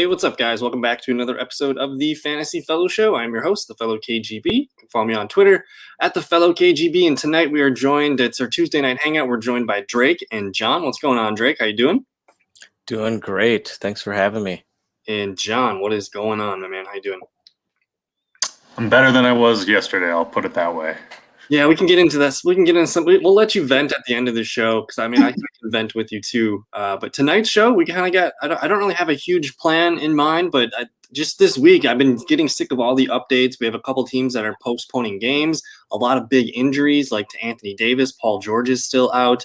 Hey, what's up, guys? Welcome back to another episode of the Fantasy Fellow Show. I'm your host, the Fellow KGB. You can follow me on Twitter at the Fellow KGB. And tonight we are joined. It's our Tuesday night hangout. We're joined by Drake and John. What's going on, Drake? How you doing? Doing great. Thanks for having me. And John, what is going on, my man? How you doing? I'm better than I was yesterday. I'll put it that way. Yeah, we can get into this. We can get into some. We'll let you vent at the end of the show because I can vent with you too. But tonight's show, we kind of got. I don't really have a huge plan in mind, but just this week, I've been getting sick of all the updates. We have a couple teams that are postponing games. A lot of big injuries, like to Anthony Davis. Paul George is still out.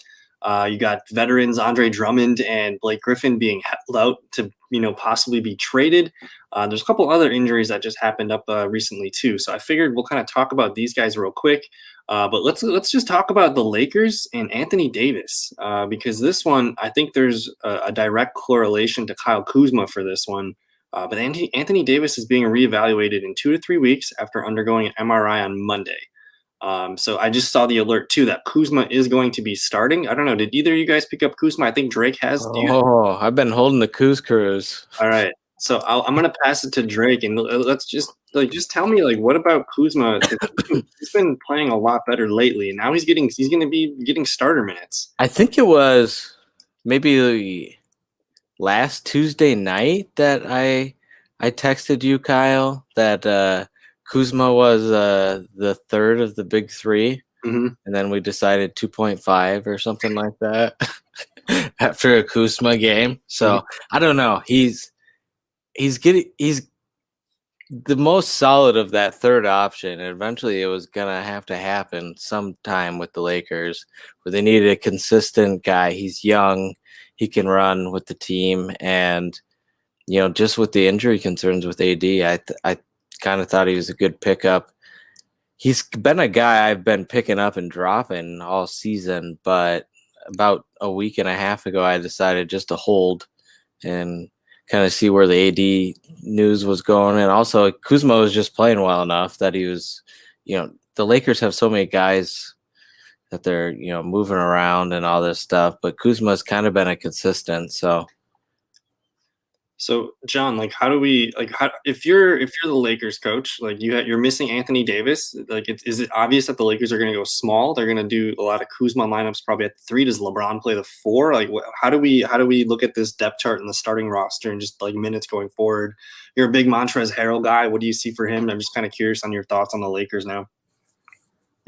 You got veterans Andre Drummond and Blake Griffin being held out to possibly be traded. There's a couple other injuries that just happened up recently too. So I figured we'll kind of talk about these guys real quick. But let's just talk about the Lakers and Anthony Davis because this one, I think there's a direct correlation to Kyle Kuzma for this one. But Anthony Davis is being reevaluated in 2 to 3 weeks after undergoing an MRI on Monday. So I just saw the alert too that Kuzma is going to be starting. I don't know. Did either of you guys pick up Kuzma? I think Drake has. I've been holding the Kuz cruise. All right. So I'm going to pass it to Drake and let's just tell me what about Kuzma? He's been playing a lot better lately, and now he's going to be getting starter minutes. I think it was maybe last Tuesday night that I texted you, Kyle, that Kuzma was the third of the big three, and then we decided 2.5 or something like that after a Kuzma game. So I don't know. He's the most solid of that third option, and eventually it was gonna have to happen sometime with the Lakers, where they needed a consistent guy. He's young, he can run with the team, and just with the injury concerns with AD, I kind of thought he was a good pickup. He's been a guy I've been picking up and dropping all season, but about a week and a half ago, I decided just to hold and kind of see where the AD news was going. And also Kuzma was just playing well enough that he was, the Lakers have so many guys that they're, moving around and all this stuff, but Kuzma's kind of been a consistent. So John, how do we if you're the Lakers coach, you're missing Anthony Davis, is it obvious that the Lakers are going to go small? They're going to do a lot of Kuzma lineups probably at the 3. Does LeBron play the 4? How do we look at this depth chart in the starting roster and just minutes going forward? You're a big Montrezl Harrell guy. What do you see for him? I'm just kind of curious on your thoughts on the Lakers now.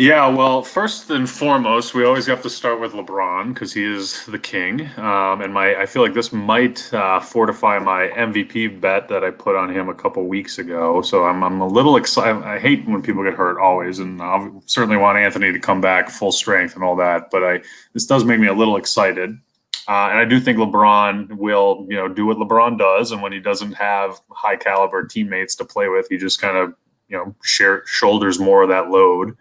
Yeah, well, first and foremost, we always have to start with LeBron because he is the king. And I feel like this might fortify my MVP bet that I put on him a couple weeks ago. So I'm a little excited. I hate when people get hurt always, and I certainly want Anthony to come back full strength and all that. But this does make me a little excited. And I do think LeBron will, do what LeBron does. And when he doesn't have high caliber teammates to play with, he just kind of, shoulders more of that load.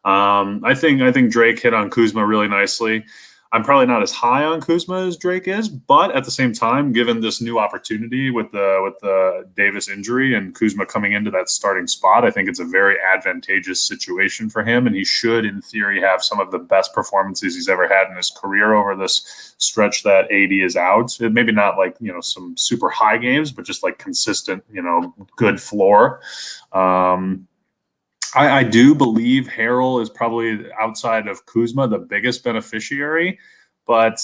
I think Drake hit on Kuzma really nicely. I'm probably not as high on Kuzma as Drake is, but at the same time, given this new opportunity with the Davis injury and Kuzma coming into that starting spot, I think it's a very advantageous situation for him, and he should, in theory, have some of the best performances he's ever had in his career over this stretch that AD is out. Maybe not some super high games, but just consistent, good floor. I do believe Harrell is probably, outside of Kuzma, the biggest beneficiary, but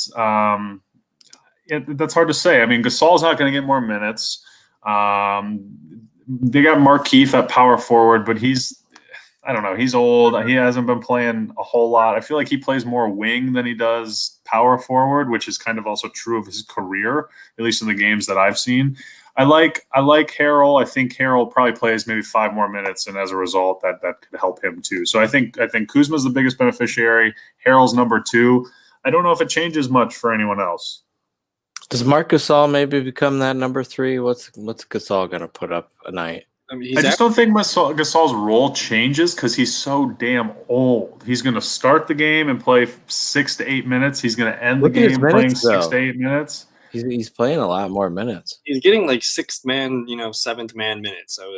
that's hard to say. I mean, Gasol's not going to get more minutes. They got Markieff at power forward, but I don't know, he's old. He hasn't been playing a whole lot. I feel like he plays more wing than he does power forward, which is kind of also true of his career, at least in the games that I've seen. I like Harrell. I think Harrell probably plays maybe 5 more minutes, and as a result, that could help him too. So I think Kuzma's the biggest beneficiary. Harrell's number 2. I don't know if it changes much for anyone else. Does Marc Gasol maybe become that number 3? What's Gasol gonna put up a night? I just don't think Gasol's role changes because he's so damn old. He's going to start the game and play 6 to 8 minutes. He's going to end the game playing 6 to 8 minutes. He's playing a lot more minutes. He's getting 6th man, 7th man minutes. So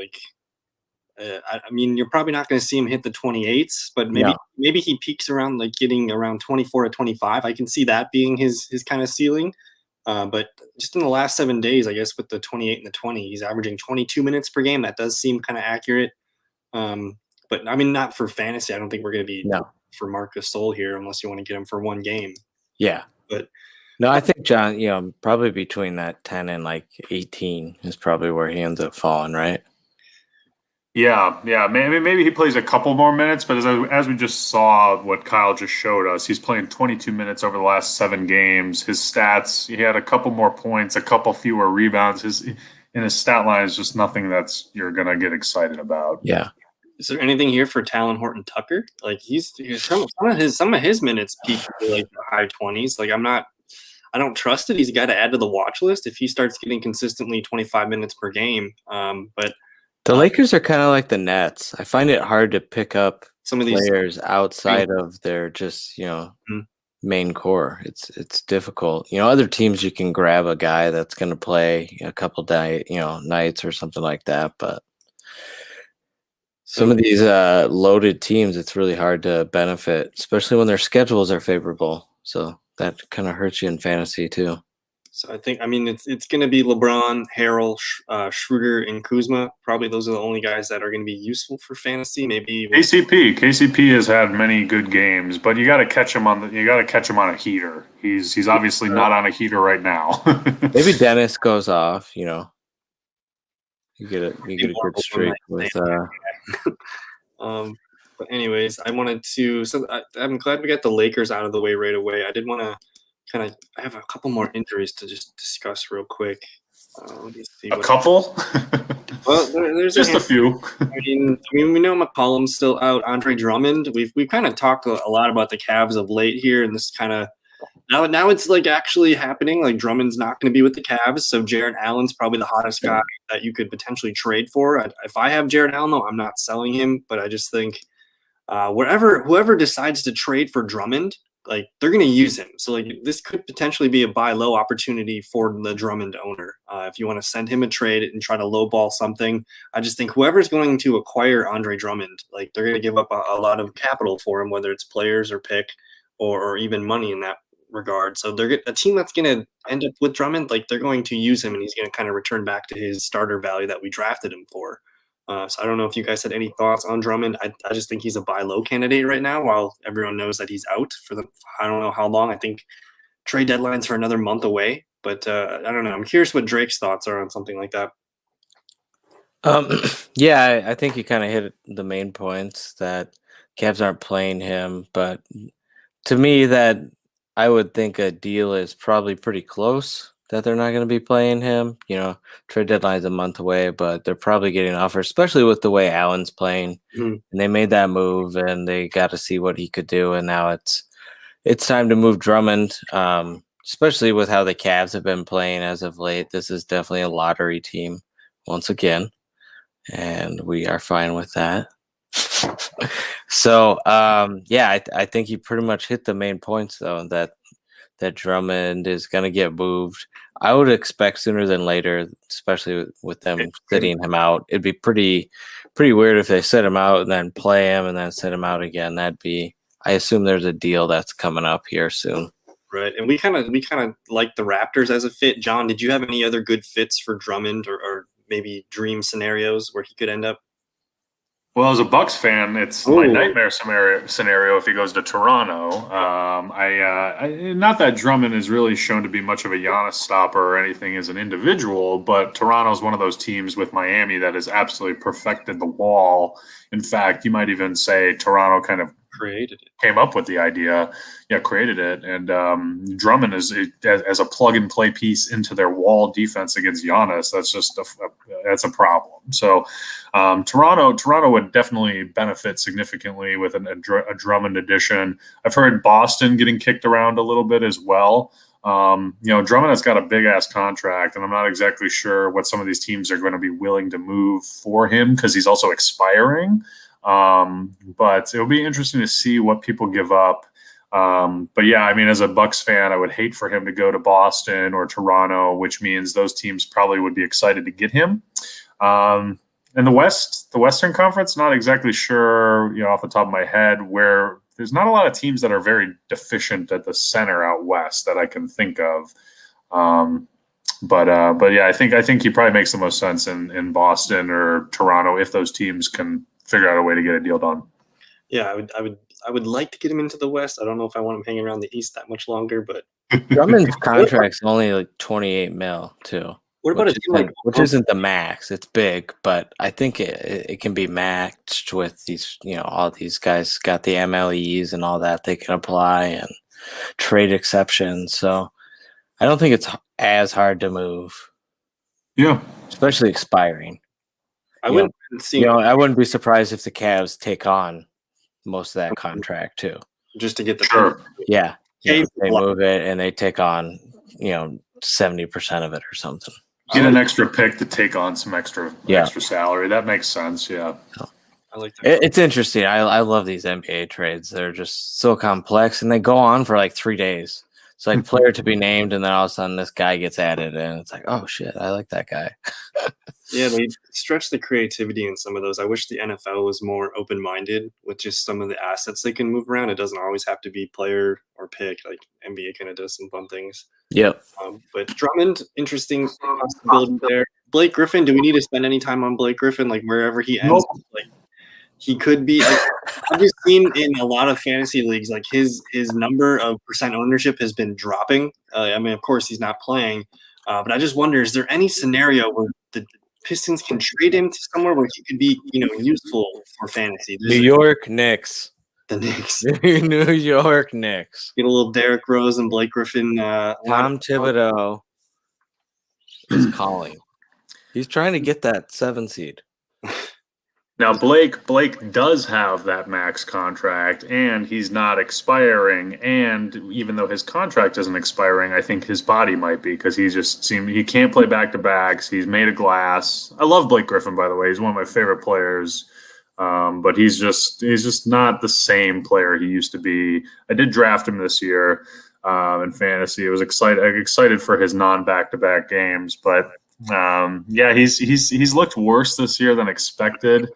you're probably not going to see him hit the 28s, but maybe he peaks around getting around 24 to 25. I can see that being his kind of ceiling. But just in the last 7 days, I guess with the 28 and the 20, he's averaging 22 minutes per game. That does seem kind of accurate. But I mean, not for fantasy. I don't think we're going to be No. for Marcus Sol here unless you want to get him for one game. Yeah. But no, I think John, probably between that 10 and like 18 is probably where he ends up falling, right? Yeah. Maybe he plays a couple more minutes, but as we just saw, what Kyle just showed us, he's playing 22 minutes over the last 7 games. His stats, he had a couple more points, a couple fewer rebounds. In his stat line is just nothing that's you're gonna get excited about. Yeah. Is there anything here for Talon Horton Tucker? Like he's some of his minutes peak like the high 20s. Like I don't trust it. He's a guy to add to the watch list if he starts getting consistently 25 minutes per game. But the Lakers are kind of like the Nets. I find it hard to pick up some of these players outside of their just main core. It's difficult. Other teams you can grab a guy that's going to play a couple nights or something like that, but some of these loaded teams, it's really hard to benefit, especially when their schedules are favorable. So that kind of hurts you in fantasy too. So I mean, it's going to be LeBron, Harrell, Schroeder, and Kuzma. Probably those are the only guys that are going to be useful for fantasy. Maybe KCP has had many good games, but you got to catch him on a heater. He's obviously not on a heater right now. Maybe Dennis goes off. You get a good streak with. But anyways, I'm glad we got the Lakers out of the way right away. I did want to. I have a couple more injuries to just discuss real quick. Let me see. A couple? Well, there's just a few. I mean, we know McCollum's still out. Andre Drummond. We've kind of talked a lot about the Cavs of late here, and this kind of now it's like actually happening. Like Drummond's not going to be with the Cavs, so Jarrett Allen's probably the hottest guy that you could potentially trade for. If I have Jarrett Allen, though, I'm not selling him, but I just think whoever decides to trade for Drummond, like they're going to use him. So like this could potentially be a buy low opportunity for the Drummond owner. If you want to send him a trade and try to lowball something, I just think whoever's going to acquire Andre Drummond, like they're going to give up a lot of capital for him, whether it's players or pick or even money in that regard. So they're a team that's going to end up with Drummond, like they're going to use him and he's going to kind of return back to his starter value that we drafted him for. So I don't know if you guys had any thoughts on Drummond. I just think he's a buy low candidate right now, while everyone knows that he's out for I don't know how long. I think trade deadline's for another month away. But I don't know. I'm curious what Drake's thoughts are on something like that. Yeah, I think you kind of hit the main points that Cavs aren't playing him. But to me, that I would think a deal is probably pretty close. That they're not going to be playing him. Trade deadline's a month away, but they're probably getting offers, especially with the way Allen's playing. Mm-hmm. And they made that move, and they got to see what he could do. And now it's time to move Drummond, especially with how the Cavs have been playing as of late. This is definitely a lottery team once again, and we are fine with that. So, I think you pretty much hit the main points, though, that Drummond is going to get moved. I would expect sooner than later, especially with them sitting him out. It'd be pretty weird if they sit him out and then play him and then sit him out again. I assume there's a deal that's coming up here soon. Right. And we kind of like the Raptors as a fit. John, did you have any other good fits for Drummond or maybe dream scenarios where he could end up? Well, as a Bucks fan, it's my nightmare scenario if he goes to Toronto. Not that Drummond is really shown to be much of a Giannis stopper or anything as an individual, but Toronto's one of those teams with Miami that has absolutely perfected the wall. In fact, you might even say Toronto kind of came up with the idea, created it. And Drummond is as a plug-and-play piece into their wall defense against Giannis. That's just that's a problem. So Toronto would definitely benefit significantly with a Drummond addition. I've heard Boston getting kicked around a little bit as well. Drummond has got a big-ass contract, and I'm not exactly sure what some of these teams are going to be willing to move for him because he's also expiring. But it'll be interesting to see what people give up. But yeah, I mean, as a Bucks fan, I would hate for him to go to Boston or Toronto, which means those teams probably would be excited to get him. And the Western Conference, not exactly sure, off the top of my head, where there's not a lot of teams that are very deficient at the center out west that I can think of. But yeah, I think he probably makes the most sense in Boston or Toronto if those teams can figure out a way to get a deal done. Yeah, I would like to get him into the West. I don't know if I want him hanging around the East that much longer, but Drummond's contract's only like 28 mil too. what about a team like which isn't the max? It's big, but I think it can be matched with these. All these guys got the MLEs and all that they can apply and trade exceptions. So I don't think it's as hard to move. Yeah, especially expiring. I wouldn't see I wouldn't be surprised if the Cavs take on most of that contract too, just to get the sure. Yeah, Hey, they move it and they take on 70% of it or something. Get an extra pick to take on some extra salary. That makes sense. Yeah, I like that. It's interesting. I love these NBA trades. They're just so complex and they go on for like 3 days. It's like player to be named, and then all of a sudden this guy gets added, and it's like, oh shit, I like that guy. Yeah, they stretch the creativity in some of those. I wish the NFL was more open-minded with just some of the assets they can move around. It doesn't always have to be player or pick. Like NBA kind of does some fun things. Yep. But Drummond, interesting possibility there. Blake Griffin, do we need to spend any time on Blake Griffin? Like wherever he ends, like he could be. I've just seen in a lot of fantasy leagues, like his number of percent ownership has been dropping. I mean, of course, he's not playing, but I just wonder: is there any scenario where the Pistons can trade him to somewhere where he could be, useful for fantasy? New York Knicks. The Knicks. New York Knicks. Get a little Derrick Rose and Blake Griffin. Tom Thibodeau is calling. He's trying to get that 7 seed. Now Blake does have that max contract, and he's not expiring. And even though his contract isn't expiring, I think his body might be, because he can't play back-to-backs. He's made of glass. I love Blake Griffin, by the way. He's one of my favorite players, but he's just not the same player he used to be. I did draft him this year in fantasy. I was excited for his non-back-to-back games, but he's looked worse this year than expected.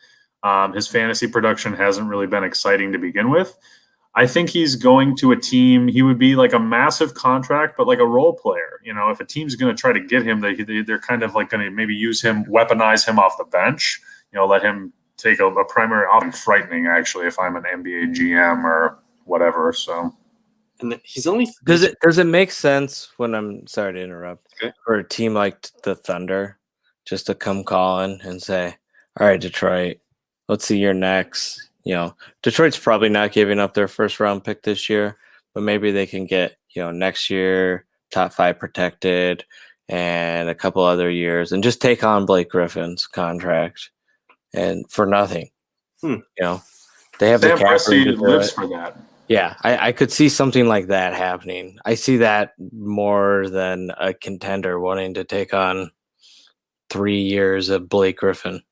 His fantasy production hasn't really been exciting to begin with. I think he's going to a team. He would be like a massive contract, but like a role player. If a team's going to try to get him, they're kind of like going to maybe use him, weaponize him off the bench. Let him take a primary. Often frightening, actually, if I'm an NBA GM or whatever. So. And he's only does it make sense when I'm sorry to interrupt for a team like the Thunder just to come calling and say, all right, Detroit, let's see your next. Detroit's probably not giving up their first round pick this year, but maybe they can get next year top 5 protected and a couple other years and just take on Blake Griffin's contract and for nothing. They have the cap room to do lives it. For that. Yeah, I could see something like that happening. I see that more than a contender wanting to take on 3 years of Blake Griffin.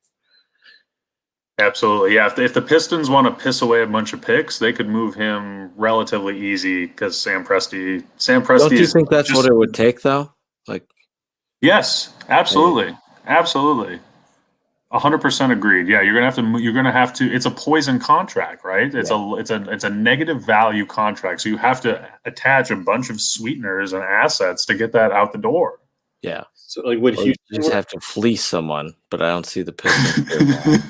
Absolutely, yeah. If the Pistons want to piss away a bunch of picks, they could move him relatively easy because Sam Presti. Don't you think that's what it would take, though? Yes, absolutely, absolutely. 100% agreed. Yeah, you're gonna have to. It's a poison contract, right? It's a negative value contract, so you have to attach a bunch of sweeteners and assets to get that out the door. Yeah. So would you just have to fleece someone? But I don't see the Pistons doing that.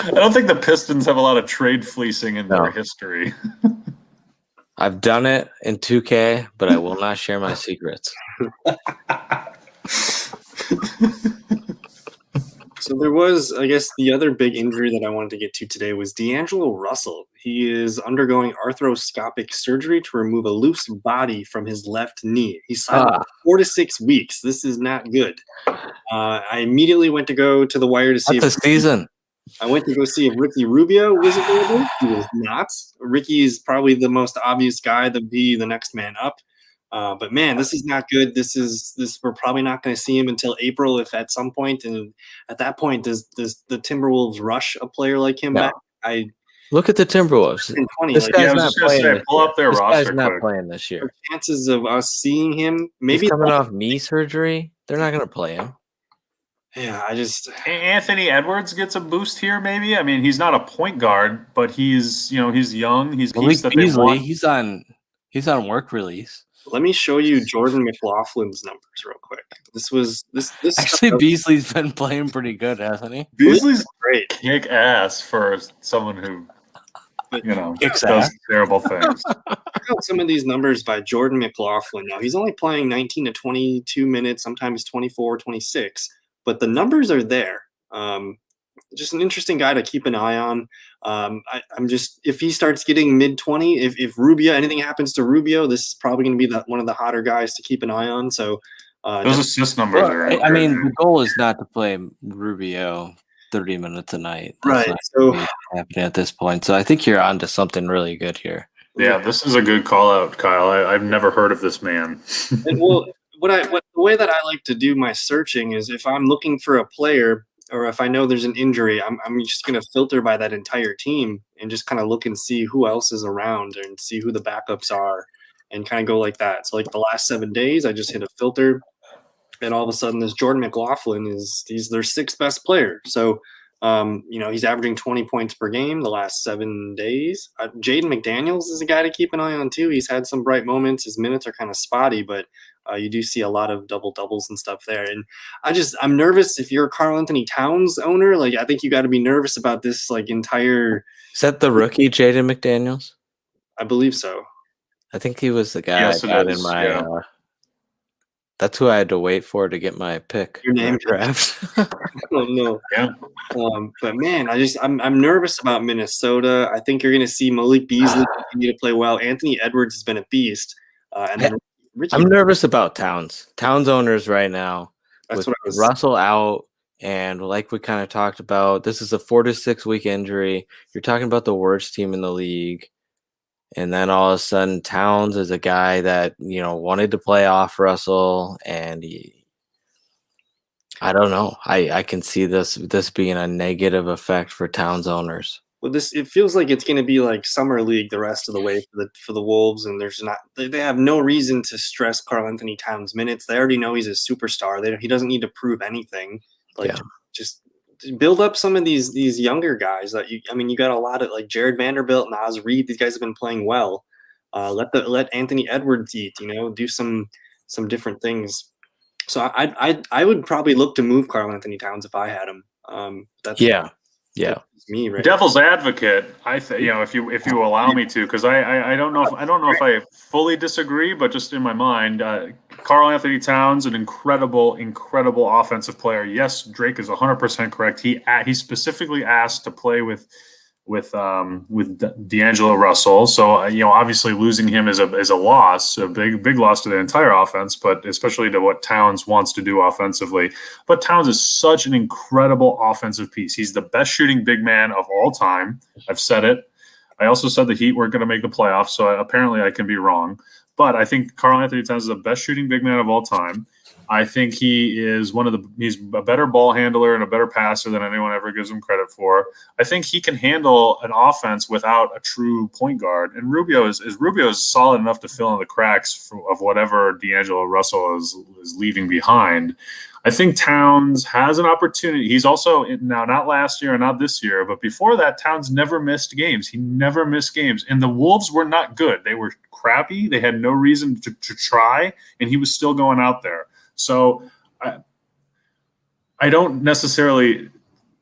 I don't think the Pistons have a lot of trade fleecing in their history. I've done it in 2K, but I will not share my secrets. So there was, I guess, the other big injury that I wanted to get to today was D'Angelo Russell. He is undergoing arthroscopic surgery to remove a loose body from his left knee. He's signed 4 to 6 weeks. This is not good. I immediately went to go to the wire to see. That's a season. I went to go see if Ricky Rubio was available. He was not. Ricky is probably the most obvious guy to be the next man up. But man, this is not good. We're probably not going to see him until April, if at some point. And at that point, does the Timberwolves rush a player like him back? Look at the Timberwolves. This guy's not playing. Pull up their roster. This guy's not playing this year. The chances of us seeing him, maybe he's coming off knee surgery, they're not going to play him. Yeah, Anthony Edwards gets a boost here, maybe. I mean, he's not a point guard, but he's young. He's a piece that they want. He's on work release. Let me show you Jordan McLaughlin's numbers real quick. This Actually, Beasley's been playing pretty good, hasn't he? Beasley's great. kick ass for someone who, Kicks does ass. terrible things. Check out some of these numbers by Jordan McLaughlin. Now, he's only playing 19 to 22 minutes, sometimes 24, 26, but the numbers are there. Just an interesting guy to keep an eye on. I'm just, if he starts getting mid-20, if Rubio, anything happens to Rubio, this is probably going to be one of the hotter guys to keep an eye on. So those assist numbers are. I mean, the goal is not to play Rubio 30 minutes a night. That's right. not So happening at this point. So I think you're onto something really good here. Yeah, this is a good call out, Kyle. I've never heard of this man. And well, the way that I like to do my searching is if I'm looking for a player or if I know there's an injury, I'm just going to filter by that entire team and just kind of look and see who else is around and see who the backups are and kind of go like that. So like the last 7 days, I just hit a filter and all of a sudden this Jordan McLaughlin he's their sixth best player. So he's averaging 20 points per game the last 7 days. Jaden McDaniels is a guy to keep an eye on too. He's had some bright moments. His minutes are kind of spotty, but you do see a lot of doubles and stuff there. And I'm nervous if you're a Karl Anthony Towns owner. Like I think you got to be nervous about this entire. Is that the rookie Jaden McDaniels? I believe so. I think he was the guy Yes, I got it is, in my. yeah. That's who I had to wait for to get my pick. Your name draft. Oh no. Yeah. But man, I'm nervous about Minnesota. I think you're going to see Malik Beasley continue to play well. Anthony Edwards has been a beast, and then Ricky. I'm nervous about Towns. Towns owners right now. That's with what I was. Russell out, and like we kind of talked about, this is a 4 to 6 week injury. You're talking about the worst team in the league. And then all of a sudden, Towns is a guy that, wanted to play off Russell. And I don't know. I can see this being a negative effect for Towns owners. Well, it feels like it's going to be like summer league the rest of the way for the Wolves, and they have no reason to stress Karl Anthony Towns minutes. They already know he's a superstar. He doesn't need to prove anything. Just build up some of these younger guys that you got a lot of like Jared Vanderbilt, Naz Reid. These guys have been playing well. Let Anthony Edwards eat. Do some different things. So I would probably look to move Karl Anthony Towns if I had him. That's me, right? Devil's advocate. If you allow me to, because I don't know if I fully disagree, but just in my mind, Karl Anthony Towns, an incredible offensive player. Yes, Drake is 100% correct. He specifically asked to play with D'Angelo Russell. So obviously losing him is a loss, a big loss to the entire offense, but especially to what Towns wants to do offensively. But Towns is such an incredible offensive piece. He's the best shooting big man of all time. I've said it. I also said the Heat weren't going to make the playoffs, so apparently I can be wrong. But I think Karl Anthony Towns is the best shooting big man of all time. I think he's a better ball handler and a better passer than anyone ever gives him credit for. I think he can handle an offense without a true point guard. And Rubio is solid enough to fill in the cracks of whatever D'Angelo Russell is leaving behind. I think Towns has an opportunity. He's also now, not last year and not this year, but before that, Towns never missed games. He never missed games. And the Wolves were not good. They were crappy. They had no reason to try, and he was still going out there. So I don't necessarily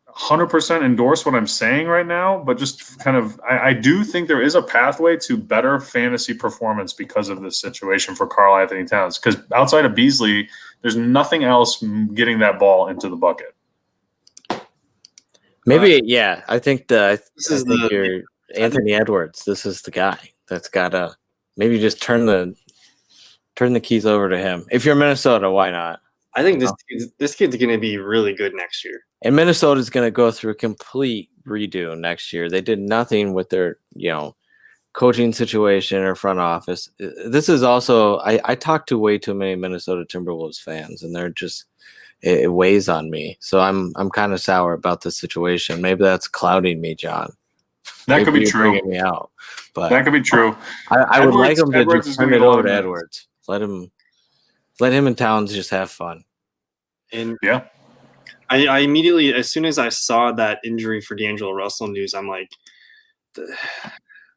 100% endorse what I'm saying right now, but just kind of I do think there is a pathway to better fantasy performance because of this situation for Karl Anthony Towns. Because outside of Beasley, there's nothing else getting that ball into the bucket. Maybe, I think your Anthony Edwards. This is the guy that's gotta maybe just turn the keys over to him. If you're Minnesota, why not? I think this kid's going to be really good next year. And Minnesota's going to go through a complete redo next year. They did nothing with their, coaching situation or front office. This is also, I talk to way too many Minnesota Timberwolves fans, and they're just, it weighs on me. So I'm kind of sour about this situation. Maybe that's clouding me, John. That could be true. Bringing me out, but that could be true. I would like him to Edwards just turn it over to Edwards. Let him and Towns just have fun. And I immediately, as soon as I saw that injury for D'Angelo Russell news, I'm like,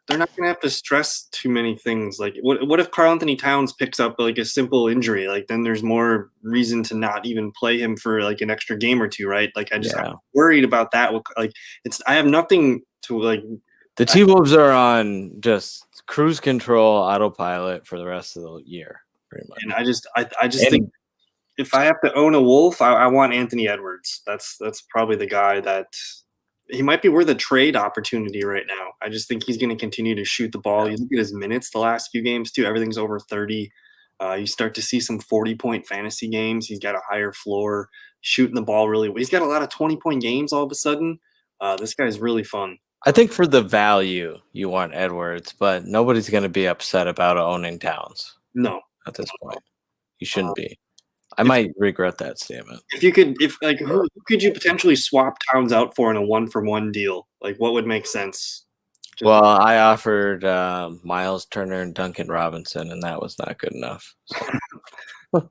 they're not gonna have to stress too many things. Like, what if Karl Anthony Towns picks up like a simple injury? Like, then there's more reason to not even play him for like an extra game or two, right? Like, I'm worried about that. Like, I have nothing to like. The T-Wolves are on just cruise control, autopilot for the rest of the year, pretty much. And I just think if I have to own a Wolf, I want Anthony Edwards. That's probably the guy that. He might be worth a trade opportunity right now. I just think he's going to continue to shoot the ball. You look at his minutes the last few games too. Everything's over 30. You start to see some 40-point fantasy games. He's got a higher floor, shooting the ball really well. He's got a lot of 20-point games all of a sudden. This guy's really fun. I think for the value, you want Edwards, but nobody's going to be upset about owning Towns. No. At this point. You shouldn't be. I might regret that statement. Who could you potentially swap Towns out for in a 1-for-1 deal? Like, what would make sense? Well, I offered Miles Turner and Duncan Robinson, and that was not good enough. So.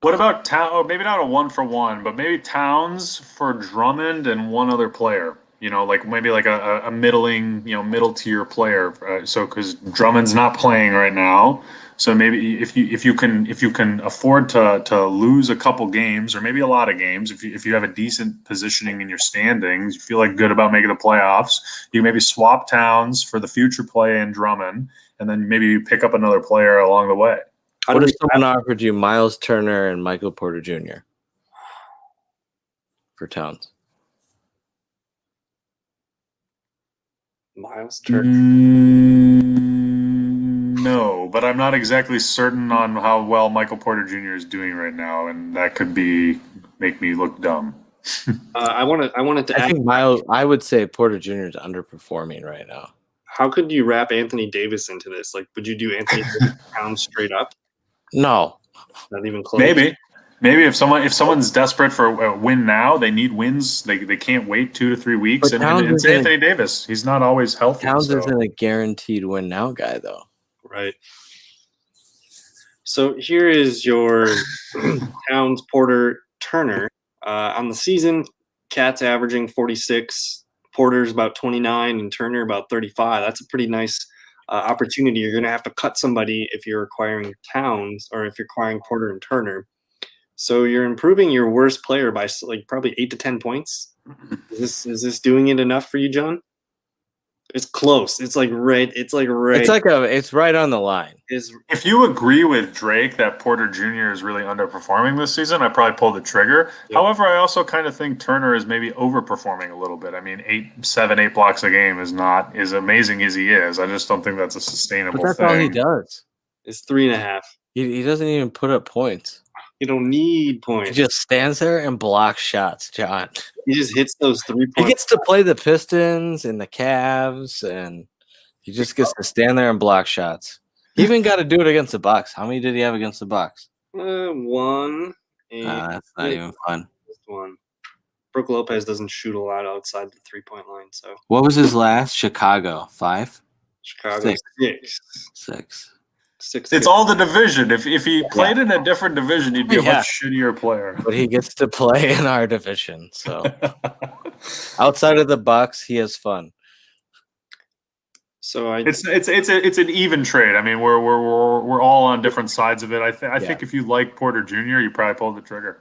What about Towns? Maybe not a 1-for-1, but maybe Towns for Drummond and one other player. Like maybe like a middling, middle tier player. So because Drummond's not playing right now. So maybe if you can afford to lose a couple games or maybe a lot of games, if you have a decent positioning in your standings, you feel like good about making the playoffs, you maybe swap Towns for the future play in Drummond, and then maybe you pick up another player along the way. What if someone offered you Miles Turner and Michael Porter Jr. for Towns? Miles Turner. No, but I'm not exactly certain on how well Michael Porter Jr. is doing right now, and that could make me look dumb. I wanted to. I think I would say Porter Jr. is underperforming right now. How could you wrap Anthony Davis into this? Like, would you do Anthony Davis Towns straight up? No, not even close. Maybe if someone's desperate for a win now, they need wins. They can't wait 2 to 3 weeks. And it's Anthony Davis. He's not always healthy. Towns isn't a guaranteed win now guy, though. Right. So here is your Towns, Porter, Turner. On the season, Cat's averaging 46, Porter's about 29, and Turner about 35. That's a pretty nice opportunity. You're going to have to cut somebody if you're acquiring Towns or if you're acquiring Porter and Turner. So you're improving your worst player by like probably 8 to 10 points. Is this doing it enough for you, John? It's close. It's right. It's right on the line. If you agree with Drake that Porter Jr. is really underperforming this season, I probably pull the trigger. Yep. However, I also kind of think Turner is maybe overperforming a little bit. I mean, 8 blocks a game is not as amazing as he is. I just don't think that's a sustainable thing. That's all he does. It's 3.5. He doesn't even put up points. You don't need points. He just stands there and blocks shots, John. He just hits those 3 points. He gets to play the Pistons and the Cavs, and he just gets to stand there and block shots. He even got to do it against the Bucks. How many did he have against the Bucks? 1. That's not even fun. Just 1. Brook Lopez doesn't shoot a lot outside the 3-point line. So what was his last? Chicago 5. Chicago 6. It's all the division. If he played in a different division, he'd be a much shittier player. But he gets to play in our division. So outside of the Bucks, he has fun. So it's an even trade. I mean, we're all on different sides of it. I think if you like Porter Jr., you probably pull the trigger.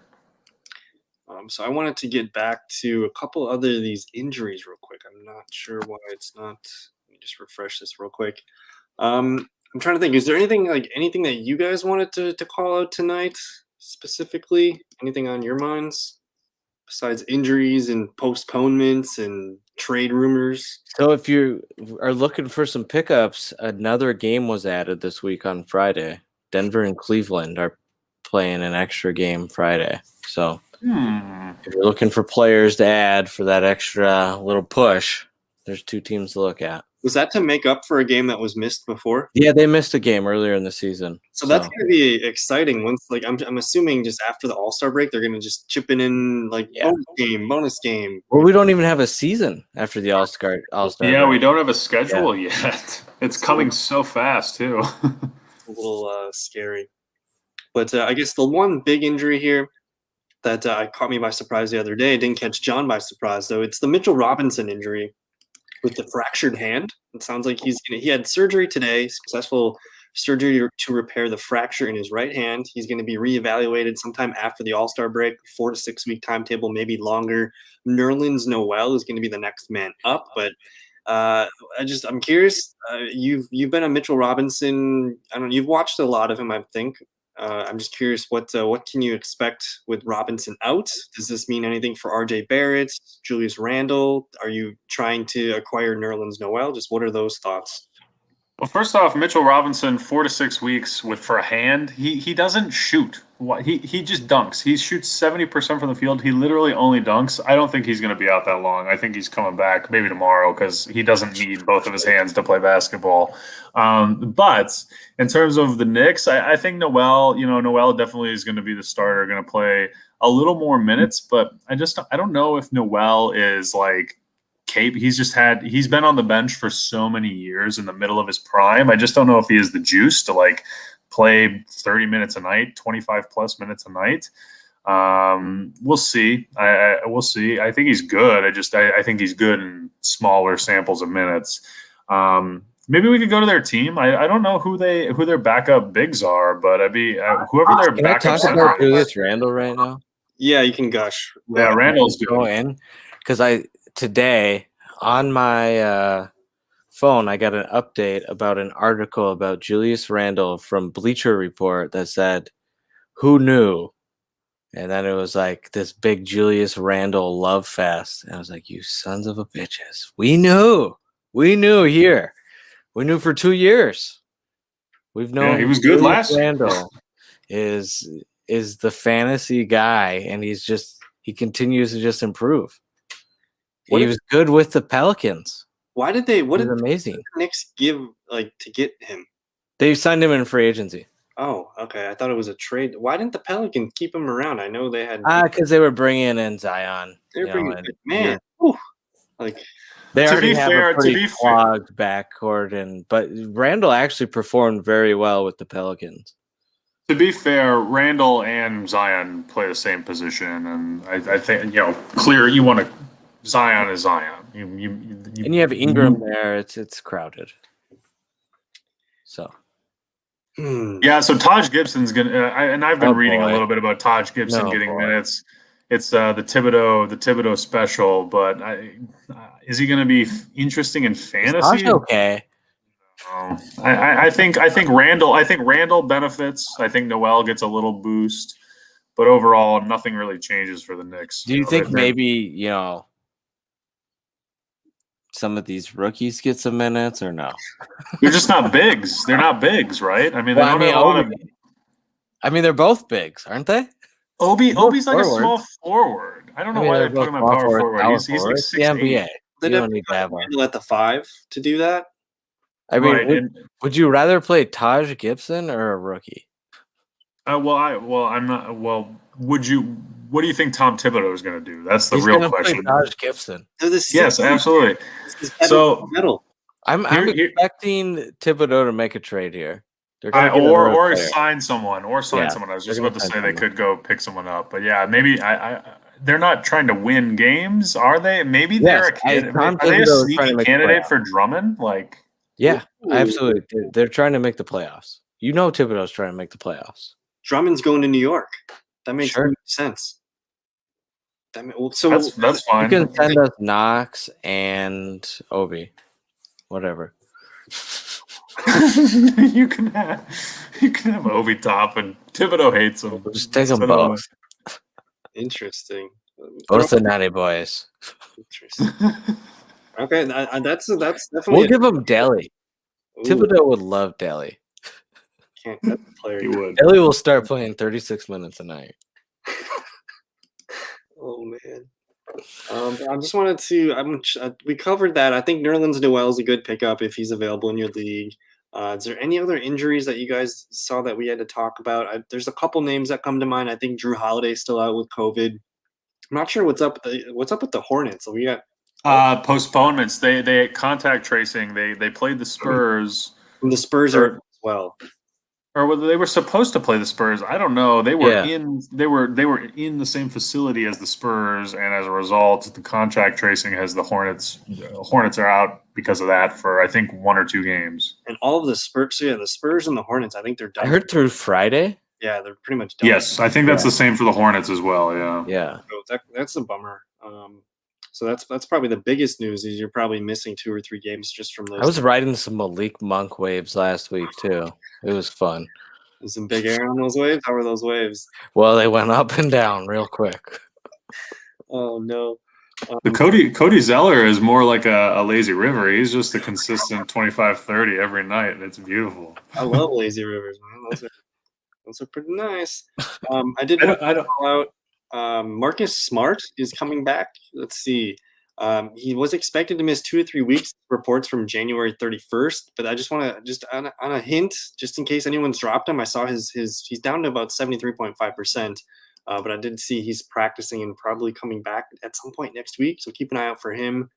So I wanted to get back to a couple other of these injuries real quick. I'm not sure why it's not. Let me just refresh this real quick. I'm trying to think. Is there anything that you guys wanted to call out tonight specifically? Anything on your minds besides injuries and postponements and trade rumors? So if you are looking for some pickups, another game was added this week on Friday. Denver and Cleveland are playing an extra game Friday. So if you're looking for players to add for that extra little push, there's 2 teams to look at. Was that to make up for a game that was missed before? Yeah, they missed a game earlier in the season. So that's going to be exciting. Once, I'm assuming just after the All-Star break, they're going to just chip it in bonus game. Well, we don't even have a season after the All-Star. Yeah, we don't have a schedule yet. It's coming so fast too. A little scary. But I guess the one big injury here that caught me by surprise the other day, didn't catch John by surprise though. It's the Mitchell Robinson injury. with the fractured hand. It sounds like he had surgery today, successful surgery to repair the fracture in his right hand. He's going to be reevaluated sometime after the All-Star break, 4 to 6 week timetable, maybe longer. Nerlens Noel is going to be the next man up, but I'm curious. You've been a Mitchell Robinson. I don't know. You've watched a lot of him, I think. I'm just curious, what can you expect with Robinson out? Does this mean anything for RJ Barrett, Julius Randle? Are you trying to acquire Nerlens Noel? Just what are those thoughts? Well, first off, Mitchell Robinson, 4 to 6 weeks for a hand. He doesn't shoot. He just dunks. He shoots 70% from the field. He literally only dunks. I don't think he's going to be out that long. I think he's coming back maybe tomorrow because he doesn't need both of his hands to play basketball. But in terms of the Knicks, I think Noel definitely is going to be the starter, going to play a little more minutes. But I don't know if Noel is like Cape. He's been on the bench for so many years in the middle of his prime. I just don't know if he has the juice to like play 30 minutes a night, 25 plus minutes a night. We'll see. We'll see. I think he's good. I think he's good in smaller samples of minutes. Maybe we could go to their team. I don't know who their backup bigs are, but whoever their Can I backup talk about Julius Randle right now? Yeah, you can gush. Yeah, Randall's Go good. in because today on my phone I got an update about an article about Julius Randle from Bleacher Report that said, "Who knew?" And then it was like this big Julius Randle love fest. And I was like, "You sons of a bitches! We knew here. We knew for 2 years. We've known he was good Julius last. Randle is the fantasy guy, and he continues to just improve. He was good with the Pelicans. What did the amazing. Knicks give to get him? They signed him in free agency. Oh, okay. I thought it was a trade. Why didn't the Pelicans keep him around? I know they had. Because they were bringing in Zion. They were bringing man. They already have a pretty clogged backcourt, but Randall actually performed very well with the Pelicans. To be fair, Randall and Zion play the same position, and I think clear. You want to Zion is Zion. And you have Ingram there. It's crowded. So. Yeah, so Taj Gibson's gonna, and I've been reading a little bit about Taj Gibson getting minutes. It's the Thibodeau special, but is he going to be interesting in fantasy? Okay. I think Randall benefits. I think Noel gets a little boost, but overall, nothing really changes for the Knicks. Do you think maybe some of these rookies get some minutes or no? They're just not bigs. They're not bigs, right? I mean, they're both bigs, aren't they? Obi's like a small forward. I don't know why they put him at power forward. He's like 6'8". The NBA. They don't need to have him at the 5 to do that. I mean, would you rather play Taj Gibson or a rookie? I'm not. Well, would you? What do you think Tom Thibodeau is going to do? That's the He's real question. Play Taj Gibson. Yes, absolutely. So I'm expecting Thibodeau to make a trade here. Or sign someone. I was just about to say they could go pick someone up, but yeah, maybe they're not trying to win games, are they? Maybe they're are they a sneaky candidate for Drummond? Absolutely. They're trying to make the playoffs. Thibodeau's trying to make the playoffs. Drummond's going to New York. That makes sense. So that's fine. You can send us Knox and Obi, whatever. you can have Obi top, and Thibodeau hates him. Just take them both. Interesting. Both the Natty Boys. Interesting. Okay, that's definitely. We'll give him Delly. Thibodeau would love Delly. Can't cut the player. He would. Delly will start playing 36 minutes a night. Oh man. I just wanted to. We covered that. I think Nerlens Noel is a good pickup if he's available in your league. Is there any other injuries that you guys saw that we had to talk about? There's a couple names that come to mind. I think Drew Holiday's still out with COVID. I'm not sure what's up with the Hornets. So we got postponements. They contact tracing. They played the Spurs. And the Spurs are as well. or whether they were supposed to play the Spurs. I don't know. They were Yeah. in the same facility as the Spurs, and as a result, the contract tracing has the Hornets. Hornets are out because of that for I think 1 or 2 games. And all of the Spurs, so yeah, the Spurs and the Hornets, I think they're I done. heard through Friday. Yeah, they're pretty much done. Yes, I think that's the same for the Hornets as well. Yeah. Yeah. So that's a bummer. So that's probably the biggest news is you're probably missing 2 or 3 games just from those. I was riding some Malik Monk waves last week too. It was fun. There's some big air on those waves. How were those waves? Well, they went up and down real quick. Oh no. The Cody Zeller is more like a lazy river. He's just a consistent 25-30 every night, and it's beautiful. I love lazy rivers, man. Those are pretty nice. I don't call out Marcus Smart is coming back. Let's see. He was expected to miss 2 or 3 weeks. Reports from January 31st, but I just want to on a hint, just in case anyone's dropped him. I saw he's down to about 73.5%. But I did see he's practicing and probably coming back at some point next week. So keep an eye out for him.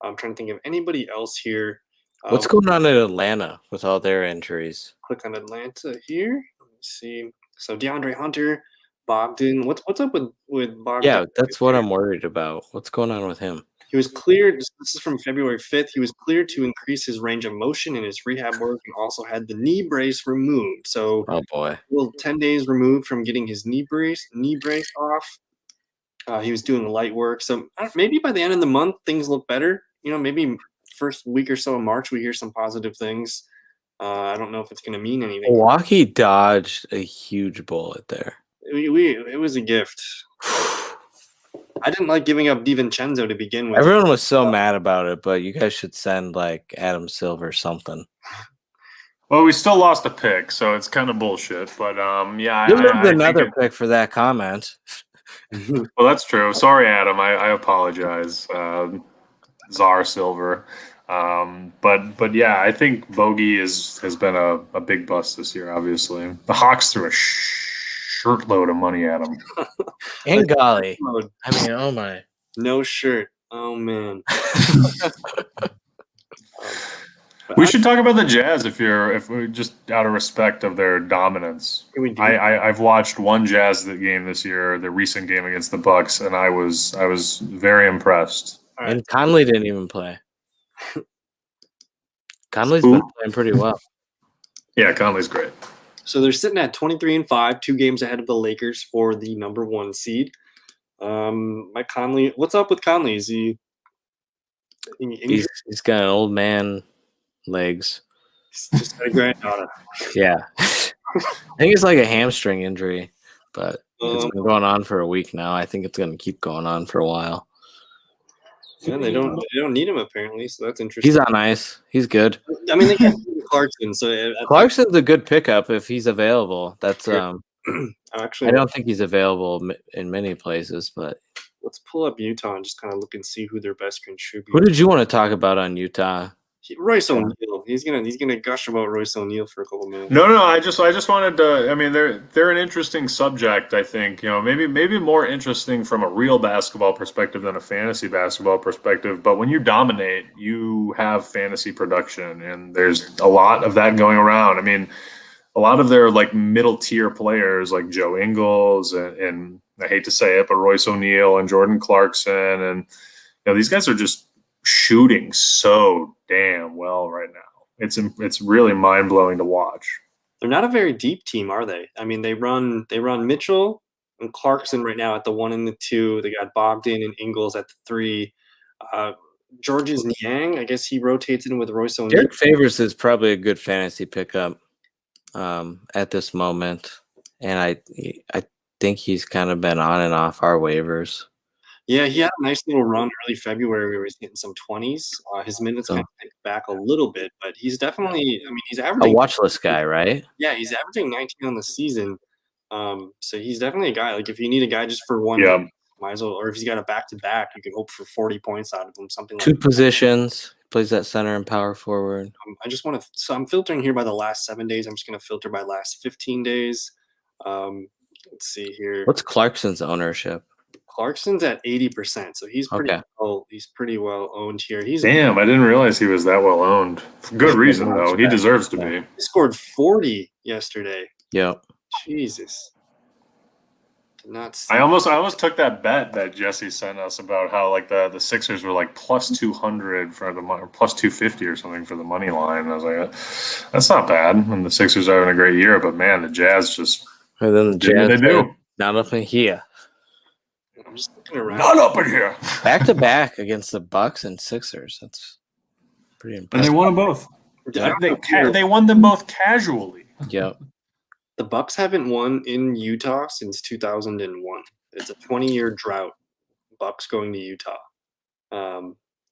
I'm trying to think of anybody else here. What's going on in Atlanta with all their injuries? Click on Atlanta here. Let me see. So DeAndre Hunter, Bogdan. What's up with Bogdan? Yeah, that's what I'm worried about. What's going on with him? He was cleared. This is from February 5th. He was cleared to increase his range of motion in his rehab work and also had the knee brace removed. So, oh boy, well, 10 days removed from getting his knee brace off. He was doing light work. So maybe by the end of the month, things look better. Maybe first week or so of March, we hear some positive things. I don't know if it's going to mean anything. Milwaukee dodged a huge bullet there. It was a gift. I didn't like giving up DiVincenzo to begin with. Everyone was so mad about it, but you guys should send like Adam Silver or something. Well, we still lost a pick, so it's kind of bullshit. But yeah, you lived another pick for that comment. Well, that's true. Sorry, Adam. I apologize, Czar Silver. But yeah, I think Bogey has been a big bust this year. Obviously, the Hawks threw a shirtload of money at him. And golly, I mean, oh my, no shirt. Oh man. We should talk about the Jazz if we just out of respect of their dominance. I've watched one Jazz game this year, the recent game against the Bucks, and I was very impressed. And Conley didn't even play. Conley's been playing pretty well. Yeah, Conley's great. So they're sitting at 23-5, 2 games ahead of the Lakers for the number 1 seed. Mike Conley, what's up with Conley? Is he? He's got an old man legs. He's just got a granddaughter. Yeah, I think it's like a hamstring injury, but it's been going on for a week now. I think it's going to keep going on for a while. Yeah, they don't need him apparently, so that's interesting. He's on ice. He's good. I mean, they can't do Clarkson, so Clarkson's a good pickup if he's available. That's actually, I don't think he's available in many places, but let's pull up Utah and just kind of look and see who their best contributor. Who did you want to talk about on Utah? Royce O'Neal. He's gonna gush about Royce O'Neal for a couple minutes. No. I just wanted to. I mean, they're an interesting subject. I think maybe more interesting from a real basketball perspective than a fantasy basketball perspective. But when you dominate, you have fantasy production, and there's a lot of that going around. I mean, a lot of their like middle tier players like Joe Ingles and I hate to say it, but Royce O'Neal and Jordan Clarkson, and these guys are just shooting so damn well right now. It's really mind-blowing to watch. They're not a very deep team, are they? I mean, they run Mitchell and Clarkson right now at the 1 and the 2. They got Bogdan and Ingles at the 3. Georges Niang, I guess he rotates in with Royce O'Neal. Derek Favors is probably a good fantasy pickup at this moment, and I think he's kind of been on and off our waivers. Yeah, he had a nice little run early February where he was getting some 20s. His minutes kind of picked back a little bit, but he's definitely, I mean, he's averaging a watch list guy, right? Yeah, he's averaging 19 on the season. So he's definitely a guy. Like if you need a guy just for one, might as well, or if he's got a back-to-back, you can hope for 40 points out of him, something like 2 positions. Plays that center and power forward. I just want to, so I'm filtering here by the last 7 days. I'm just going to filter by last 15 days. Let's see here. What's Clarkson's ownership? Clarkson's at 80%, so he's pretty Okay. well. He's pretty well owned here. He's Damn, I didn't realize he was that well owned. For good reason though. He deserves to be. He scored 40 yesterday. Yep. Jesus. Did not see. I almost took that bet that Jesse sent us about how like the Sixers were like plus 200 for the or plus 250 or something for the money line. And I was like, that's not bad. And the Sixers are having a great year, but man, the Jazz just And then the do what Jazz they do. not up in here. I'm just looking around. Not up in here. Back to back against the Bucks and Sixers. That's pretty And impressive. they won them both. Yeah. They won them both casually. Yep. The Bucks haven't won in Utah since 2001. It's a 20-year drought. Bucks going to Utah.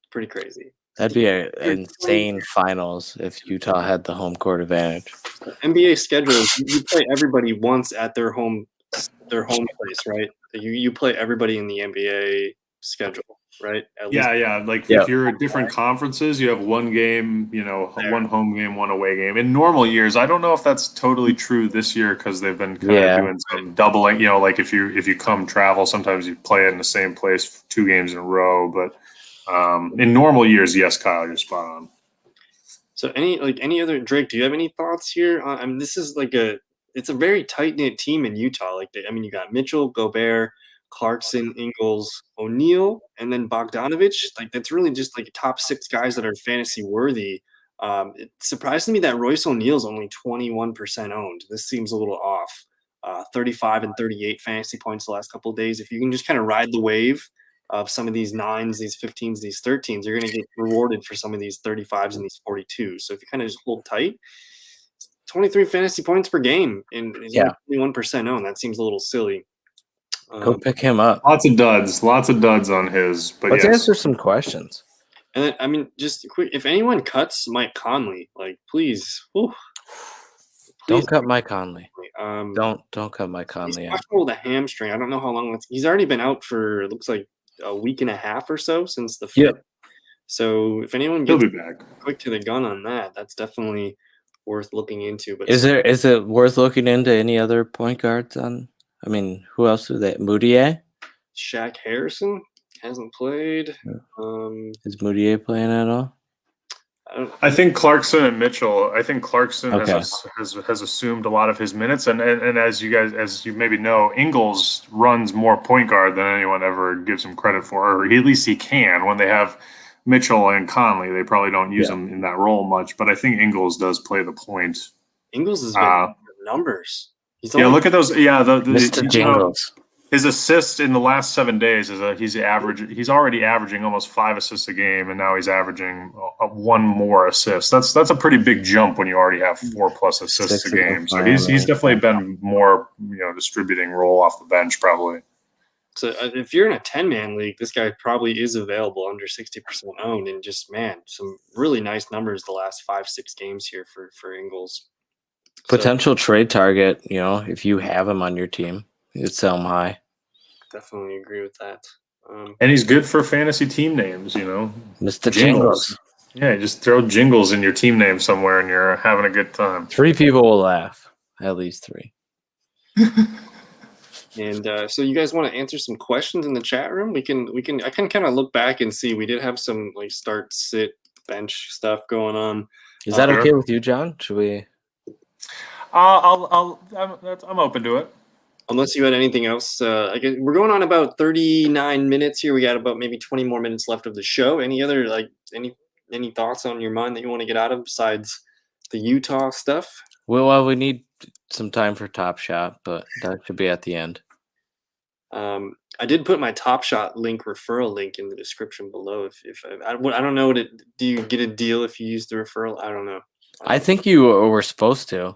Pretty crazy. That'd be an insane finals if Utah had the home court advantage. NBA schedule, you play everybody once at their home place, right? You play everybody in the NBA schedule, right? At least. Yeah. Like Yep. if you're at different conferences, you have one game, one home game, one away game. In normal years, I don't know if that's totally true this year because they've been kind of doing some doubling. Like if you come travel, sometimes you play in the same place 2 games in a row. But in normal years, yes, Kyle, you're spot on. So any other Drake? Do you have any thoughts here? I mean, this is it's a very tight knit team in Utah. You got Mitchell, Gobert, Clarkson, Ingles, O'Neal, and then Bogdanovich. Like that's really just like top 6 guys that are fantasy worthy. It surprised me that Royce O'Neal is only 21% owned. This seems a little off. 35 and 38 fantasy points the last couple of days. If you can just kind of ride the wave of some of these 9s, these 15s, these 13s, you're going to get rewarded for some of these 35s and these 42s. So if you kind of just hold tight, 23 fantasy points per game, and he's only 21% owned. That seems a little silly. Go pick him up. Lots of duds on his. But Let's yes. answer some questions. And then, just quick, if anyone cuts Mike Conley, please. Don't cut Mike Conley. Don't cut Mike Conley. He's questionable with a hamstring. I don't know how long. He's already been out for, it looks like, a week and a half or so since the fit. Yep. So if anyone He'll gets be back. quick to the gun on that, that's definitely worth looking into. But Is it worth looking into any other point guards on? I mean, who else is that? Moutier? Shaq Harrison hasn't played. Is Moutier playing at all? I think Clarkson and Mitchell. I think Clarkson Okay. has assumed a lot of his minutes, and as you maybe know, Ingles runs more point guard than anyone ever gives him credit for, or at least he can. When they have Mitchell and Conley, they probably don't use him in that role much, but I think Ingles does play the point. Ingles has been numbers. Look at those. Yeah, Mr. Jingles. His assists in the last 7 days he's already averaging almost 5 assists a game, and now he's averaging 1 more assist. That's a pretty big jump when you already have 4+ assists a game. So he's definitely been more distributing role off the bench probably. So if you're in a 10-man league, this guy probably is available under 60% owned, and just some really nice numbers the last 5-6 games here for Ingles. Potential trade target. If you have him on your team. You'd sell him high. Definitely agree with that. And he's good for fantasy team names, Mr. Jingles. Yeah, just throw Jingles in your team name somewhere and you're having a good time. 3 people will laugh. At least 3. And so you guys want to answer some questions in the chat room? I can kind of look back and see we did have some start, sit, bench stuff going on. Is that okay with you, John? Should we? I'm open to it. Unless you had anything else, I guess we're going on about 39 minutes here. We got about maybe 20 more minutes left of the show. Any other any thoughts on your mind that you want to get out of besides the Utah stuff? Well, we need some time for Top Shot, but that should be at the end. I did put my Top Shot referral link in the description below. If I don't know do you get a deal if you use the referral? I don't know. I think you were supposed to.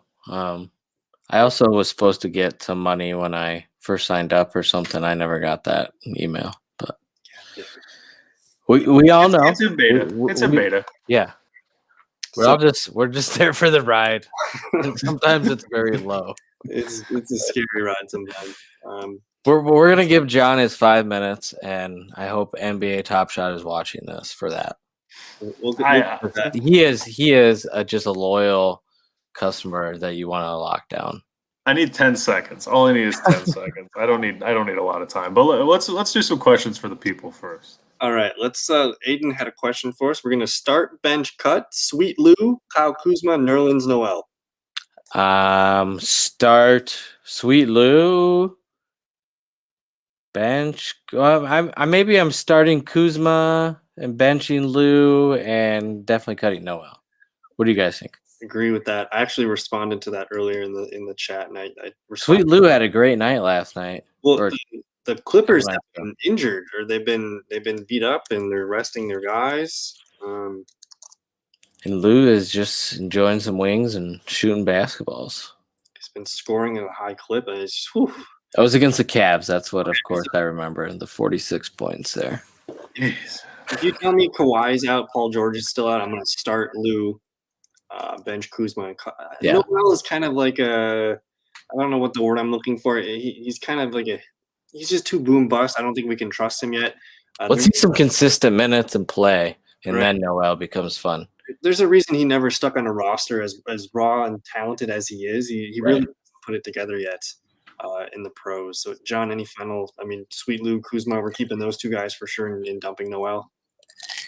I also was supposed to get some money when I first signed up or something. I never got that email, but we all know it's in beta. It's in beta. Yeah, we're just there for the ride. And sometimes it's very low. It's a scary ride sometimes. We're gonna give John his 5 minutes, and I hope NBA Top Shot is watching this for that. He is just a loyal customer that you want to lock down. I need 10 seconds. All I need is 10 seconds. I don't need a lot of time. But let's do some questions for the people first. All right, let's. Aiden had a question for us. We're gonna start bench cut. Sweet Lou, Kyle Kuzma, Nerlens Noel. Start Sweet Lou. Bench. I'm starting Kuzma and benching Lou and definitely cutting Noel. What do you guys think? Agree with that. I actually responded to that earlier in the chat, and I Sweet Lou had a great night last night. Well, the Clippers have ago. been injured, or they've been beat up, and they're resting their guys. And Lou is just enjoying some wings and shooting basketballs. He's been scoring at a high clip, and it's That was against the Cavs. That's what, of course, I remember. The 46 points there. Jeez. If you tell me Kawhi's out, Paul George is still out, I'm going to start Lou, bench Kuzma. And Yeah. Noel is kind of like I don't know what the word I'm looking for. He's kind of like he's just too boom bust. I don't think we can trust him yet. Let's see some consistent minutes and play, and then Noel becomes fun. There's a reason he never stuck on a roster as raw and talented as he is. He really hasn't put it together yet in the pros. So, John, any final? I mean, Sweet Lou, Kuzma, we're keeping those two guys for sure and dumping Noel.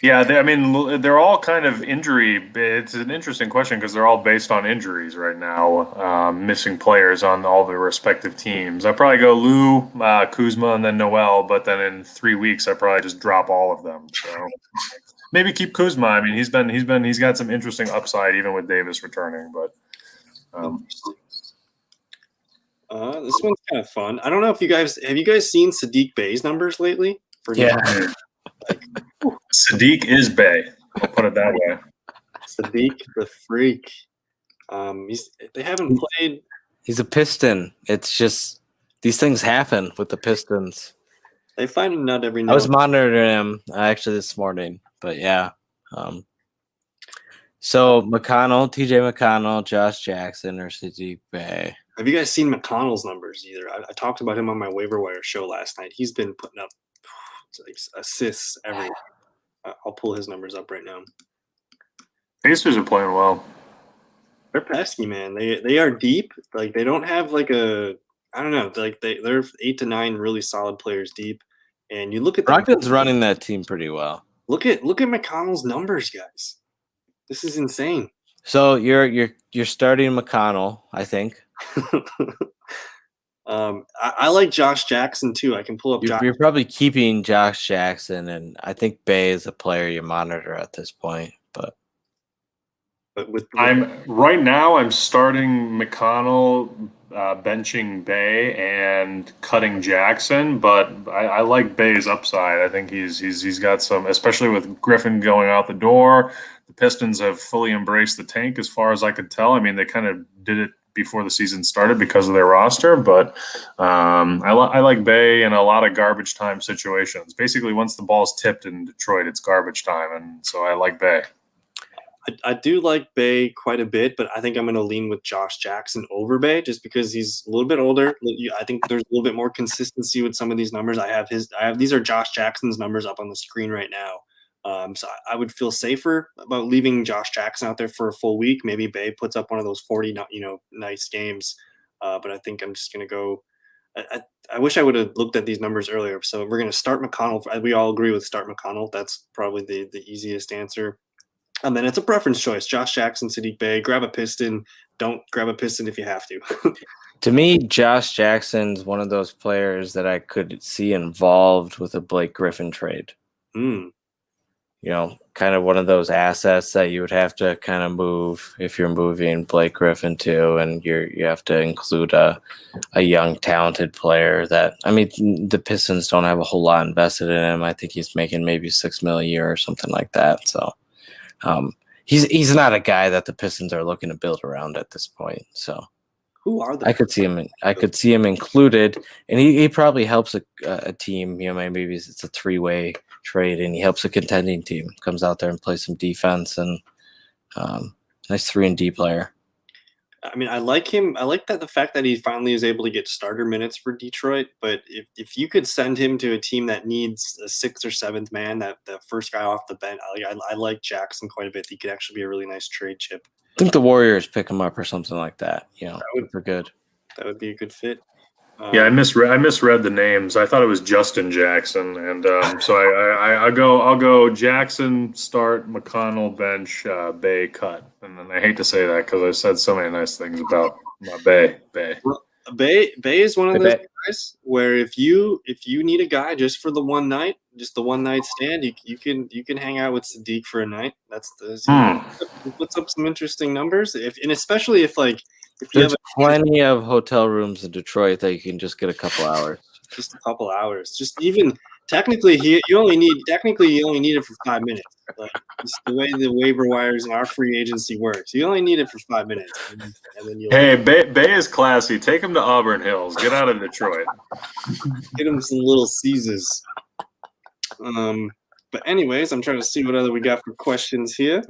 Yeah, they're all kind of injury. It's an interesting question because they're all based on injuries right now, missing players on all the respective teams. I'd probably go Lou, Kuzma, and then Noel, but then in 3 weeks, I'd probably just drop all of them. So maybe keep Kuzma. I mean, he's got some interesting upside even with Davis returning. But this one's kind of fun. I don't know if you guys seen Sadiq Bey's numbers lately? Sadiq is Bey. I'll put it that way. Sadiq the freak. They haven't played. He's a Piston. It's just these things happen with the Pistons. They find a nut every night. I was monitoring him actually this morning, but yeah. So McConnell, TJ McConnell, Josh Jackson, or Sadiq Bey. Have you guys seen McConnell's numbers either? I talked about him on my waiver wire show last night. He's been putting up assists everywhere. I'll pull his numbers up right now. Pacers are playing well. They're pesky, man. They are deep. Like they don't have like I don't know. Like they're 8 to 9 really solid players deep. And you look at Brogdon's running that team pretty well. Look at McConnell's numbers, guys. This is insane. So you're starting McConnell, I think. I like Josh Jackson too. I can pull up. You're probably keeping Josh Jackson, and I think Bey is a player you monitor at this point. But right now I'm starting McConnell, benching Bey, and cutting Jackson. But I like Bey's upside. I think he's got some, especially with Griffin going out the door. The Pistons have fully embraced the tank, as far as I could tell. I mean, they kind of did it before the season started because of their roster, but I like Bey in a lot of garbage time situations. Basically, once the ball's tipped in Detroit, it's garbage time, and so I like Bey. I do like Bey quite a bit, but I think I'm going to lean with Josh Jackson over Bey just because he's a little bit older. I think there's a little bit more consistency with some of these numbers. These are Josh Jackson's numbers up on the screen right now. So I would feel safer about leaving Josh Jackson out there for a full week. Maybe Bey puts up one of those 40, nice games. But I think I'm just going to go. I wish I would have looked at these numbers earlier. So we're going to start McConnell. We all agree with start McConnell. That's probably the easiest answer. And then it's a preference choice. Josh Jackson, Sadiq Bey. Grab a Piston. Don't grab a Piston if you have to. To me, Josh Jackson's one of those players that I could see involved with a Blake Griffin trade. Kind of one of those assets that you would have to kind of move if you're moving Blake Griffin too, and you have to include a young, talented player that, I mean, the Pistons don't have a whole lot invested in him. I think he's making maybe $6 million a year or something like that. So he's not a guy that the Pistons are looking to build around at this point. So who are they? I could see him included, and he probably helps a team. Maybe it's a 3-way trade, and he helps a contending team. Comes out there and plays some defense, and nice 3-and-D player. I mean, I like him. I like the fact that he finally is able to get starter minutes for Detroit. But if you could send him to a team that needs a 6th or 7th man, that first guy off the bench, I like Jackson quite a bit. He could actually be a really nice trade chip. I think the Warriors pick him up or something like that. They're good. That would be a good fit. Yeah, I misread the names. I thought it was Justin Jackson, and so I'll go Jackson start, McConnell bench, Bay cut, and then I hate to say that because I've said so many nice things about my Bay. Well, Bay is one of those guys where if you need a guy just for the one night, just the one night stand, you can hang out with Sadiq for a night. He puts up some interesting numbers. Especially if you There's have plenty of hotel rooms in Detroit that you can just get a couple hours. just a couple hours. Just even technically, you only need it for 5 minutes. Like just the way the waiver wires and our free agency works, you only need it for 5 minutes, and then you Hey, Bay is classy. Take him to Auburn Hills. Get out of Detroit. get him some Little Caesars. But anyways, I'm trying to see what other we got for questions here.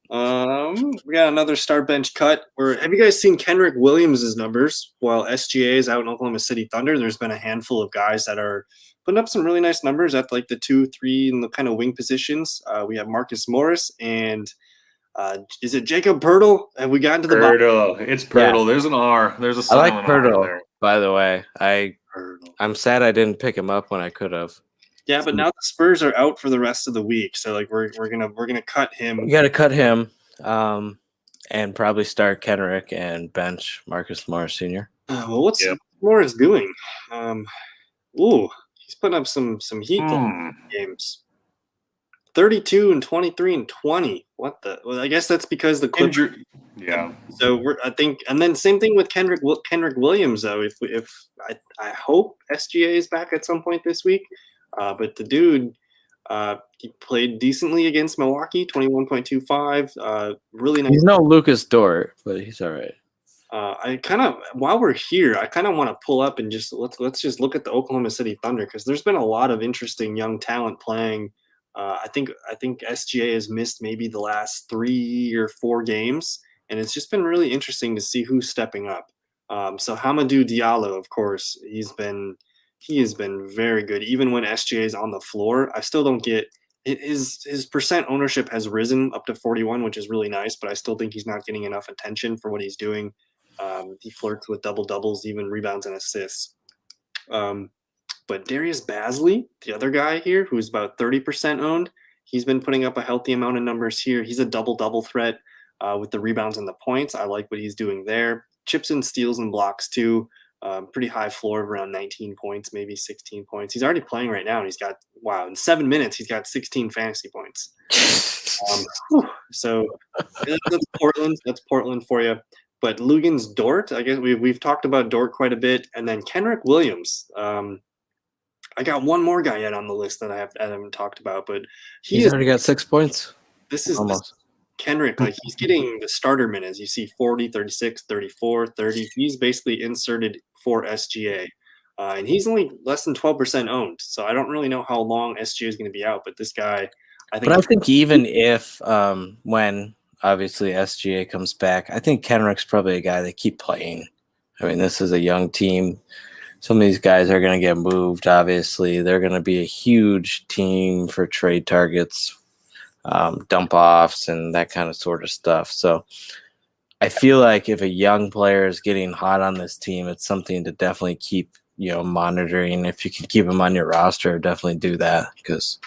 We got another start bench cut. Have you guys seen Kenrick Williams' numbers? While SGA is out in Oklahoma City Thunder, there's been a handful of guys that are putting up some really nice numbers at like the 2, 3 and the kind of wing positions. We have Marcus Morris and is it Jacob Poeltl? Have we gotten to the Poeltl? It's Poeltl. Yeah. There's an R. There's a silent I like Poeltl, R there. By the way. I'm sad I didn't pick him up when I could have. Yeah, but now the Spurs are out for the rest of the week, so like we're gonna cut him. We got to cut him, and probably start Kenrick and bench Marcus Morris Sr. Well, what's Morris doing? He's putting up some heat games. 32 and 23 and 20. What the? Well, I guess that's because the Clippers. Yeah. So and then same thing with Kenrick Williams though. If I hope SGA is back at some point this week. But the dude, he played decently against Milwaukee, 21.25. Really nice. He's no Lucas Dort, but he's all right. While we're here, I kind of want to pull up and just let's just look at the Oklahoma City Thunder because there's been a lot of interesting young talent playing. I think SGA has missed maybe the last 3 or 4 games, and it's just been really interesting to see who's stepping up. So Hamidou Diallo, of course, he has been very good. Even when SGA is on the floor, I still don't get it. His percent ownership has risen up to 41, which is really nice, but I still think he's not getting enough attention for what he's doing. He flirts with double-doubles, even rebounds and assists. But Darius Bazley, the other guy here, who's about 30% owned, he's been putting up a healthy amount of numbers here. He's a double-double threat with the rebounds and the points. I like what he's doing there. Chips and steals and blocks, too. Pretty high floor of around 19 points, maybe 16 points. He's already playing right now, and he's got, in 7 minutes, he's got 16 fantasy points. So that's Portland. That's Portland for you. But Lugan's Dort, I guess we've talked about Dort quite a bit. And then Kenrick Williams. I got one more guy yet on the list that I haven't talked about, but he's already got 6 points. This is almost. Kenrick, like he's getting the starter minutes. You see 40, 36, 34, 30. He's basically inserted for SGA. And he's only less than 12% owned. So I don't really know how long SGA is going to be out. But this guy, I think even if when obviously SGA comes back, I think Kenrick's probably a guy they keep playing. I mean, this is a young team. Some of these guys are going to get moved, obviously. They're going to be a huge team for trade targets, dump offs, and that kind of sort of stuff. So I feel like if a young player is getting hot on this team, it's something to definitely keep, monitoring. If you can keep him on your roster, definitely do that. Because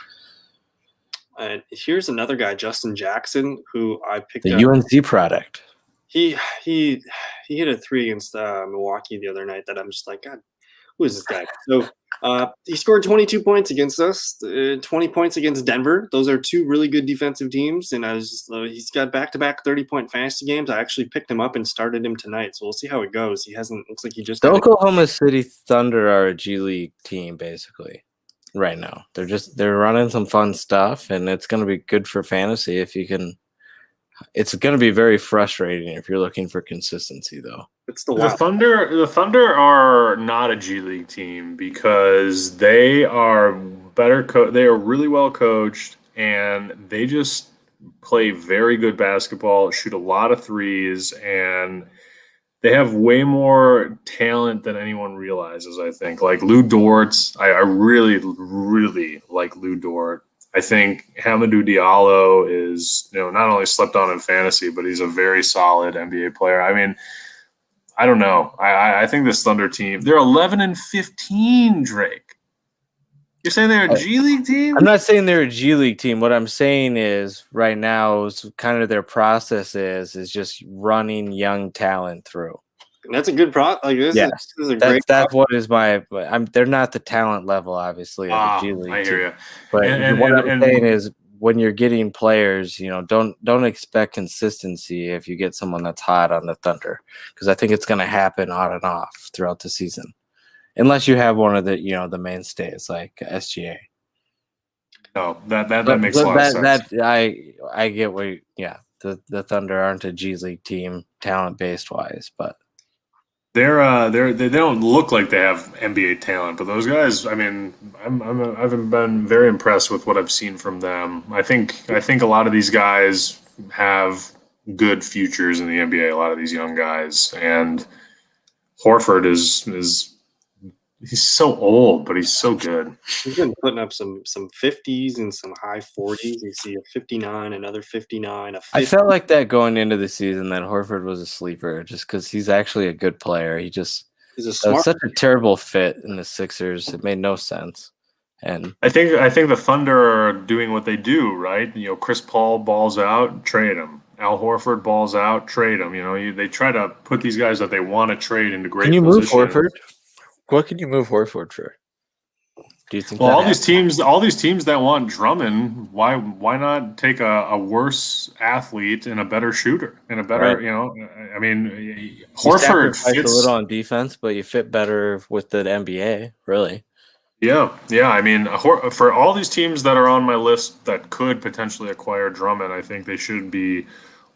here's another guy, Justin Jackson, who I picked up. The UNC product. He hit a 3 against Milwaukee the other night that I'm just like, God, who is this guy? So he scored 22 points against us, 20 points against Denver. Those are 2 really good defensive teams. And I was just, he's got back-to-back 30-point fantasy games. I actually picked him up and started him tonight. So we'll see how it goes. Looks like he just. The Oklahoma City Thunder are a G League team, basically, right now. They're running some fun stuff, and it's going to be good for fantasy if you can. It's going to be very frustrating if you're looking for consistency, though. It's the Thunder. The Thunder are not a G League team because they are better. They are really well coached, and they just play very good basketball, shoot a lot of threes, and they have way more talent than anyone realizes. I think, like Lou Dort. I really, really like Lou Dort. I think Hamidou Diallo is, not only slept on in fantasy, but he's a very solid NBA player. I mean, I don't know. I think this Thunder team, they're 11-15, Drake. You're saying they're a G League team? I'm not saying they're a G League team. What I'm saying is right now is kind of their process is just running young talent through. And that's a good this is a great that's what is my. They're not the talent level, obviously, of a G League I hear team. you. But what I'm saying is, when you're getting players, don't expect consistency if you get someone that's hot on the Thunder, because I think it's going to happen on and off throughout the season, unless you have one of the the mainstays like SGA. No, that makes a lot of sense. I get what. The Thunder aren't a G League team talent based wise, but. They don't look like they have NBA talent, but those guys, I mean, I've been very impressed with what I've seen from them. I think a lot of these guys have good futures in the NBA. A lot of these young guys, and Horford is he's so old, but he's so good. He's been putting up some 50s and some high 40s. You see a 59, another 59, a 50. I felt like that going into the season that Horford was a sleeper just because he's actually a good player. He's such a terrible fit in the Sixers. It made no sense. And I think the Thunder are doing what they do, right? Chris Paul balls out, trade him. Al Horford balls out, trade him. They try to put these guys that they want to trade into great positions. Can you move Horford? What can you move Horford for? Do you think? Well, all these teams that want Drummond, why not take a worse athlete and a better shooter and a better, right. I mean, Horford fits a little on defense, but you fit better with the NBA, really. Yeah. I mean, for all these teams that are on my list that could potentially acquire Drummond, I think they should be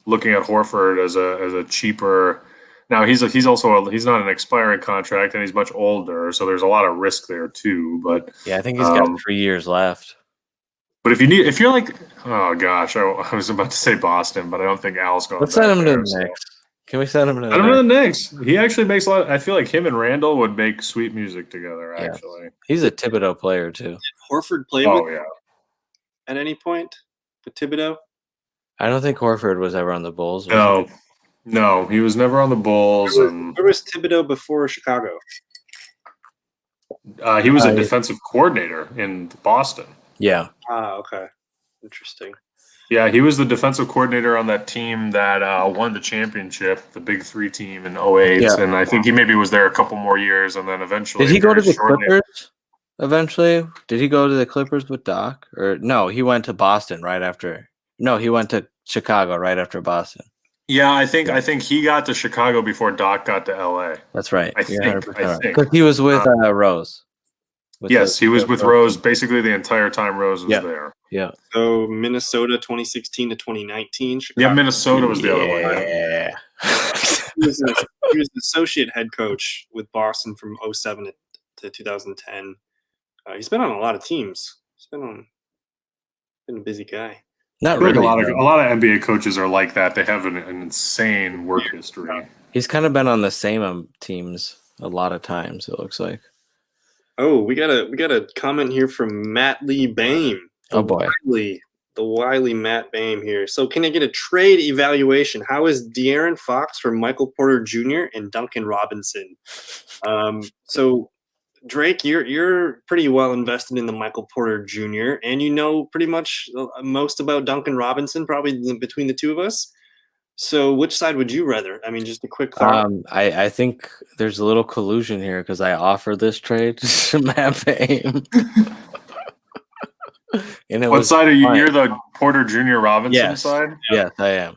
looking at Horford as a cheaper. Now he's not an expiring contract and he's much older, so there's a lot of risk there too. But yeah, I think he's got 3 years left. But if you're like, oh gosh, I was about to say Boston, but I don't think Al's going. Let's send him to the Knicks. Can we send him to the Knicks? He actually makes a lot. I feel like him and Randall would make sweet music together. Yeah. Actually, he's a Thibodeau player too. Did Horford play at any point with Thibodeau? I don't think Horford was ever on the Bulls. No, he was never on the Bulls. Where was Thibodeau before Chicago? He was a defensive coordinator in Boston. Yeah. Okay. Interesting. Yeah, he was the defensive coordinator on that team that won the championship, the Big Three team in 2008. Yeah. And I think he maybe was there a couple more years, and then eventually. Did he go to the Clippers? Eventually, did he go to the Clippers with Doc? Or no, he went to Boston right after. No, he went to Chicago right after Boston. Yeah, I think he got to Chicago before Doc got to LA. That's right. I think. Because he was with Rose. He was with Rose basically the entire time Rose was there. Yeah. So Minnesota 2016 to 2019. Chicago. Yeah, Minnesota was the other one. Yeah. He was an associate head coach with Boston from 2007 to 2010. He's been on a lot of teams. He's been a busy guy. Not really. A lot of NBA coaches are like that. They have an insane work history. He's kind of been on the same teams a lot of times. It looks like. Oh, we got a comment here from Matt Lee Bame. Oh boy, the wily Matt Bame here. So, can I get a trade evaluation? How is De'Aaron Fox for Michael Porter Jr. and Duncan Robinson? So, Drake, you're pretty well invested in the Michael Porter Jr. and you know pretty much most about Duncan Robinson, probably between the two of us. So which side would you rather? I mean, just a quick thought. I think there's a little collusion here because I offered this trade to Matt Bame. What side are you? You're the Porter Jr. Robinson side? Yes, I am.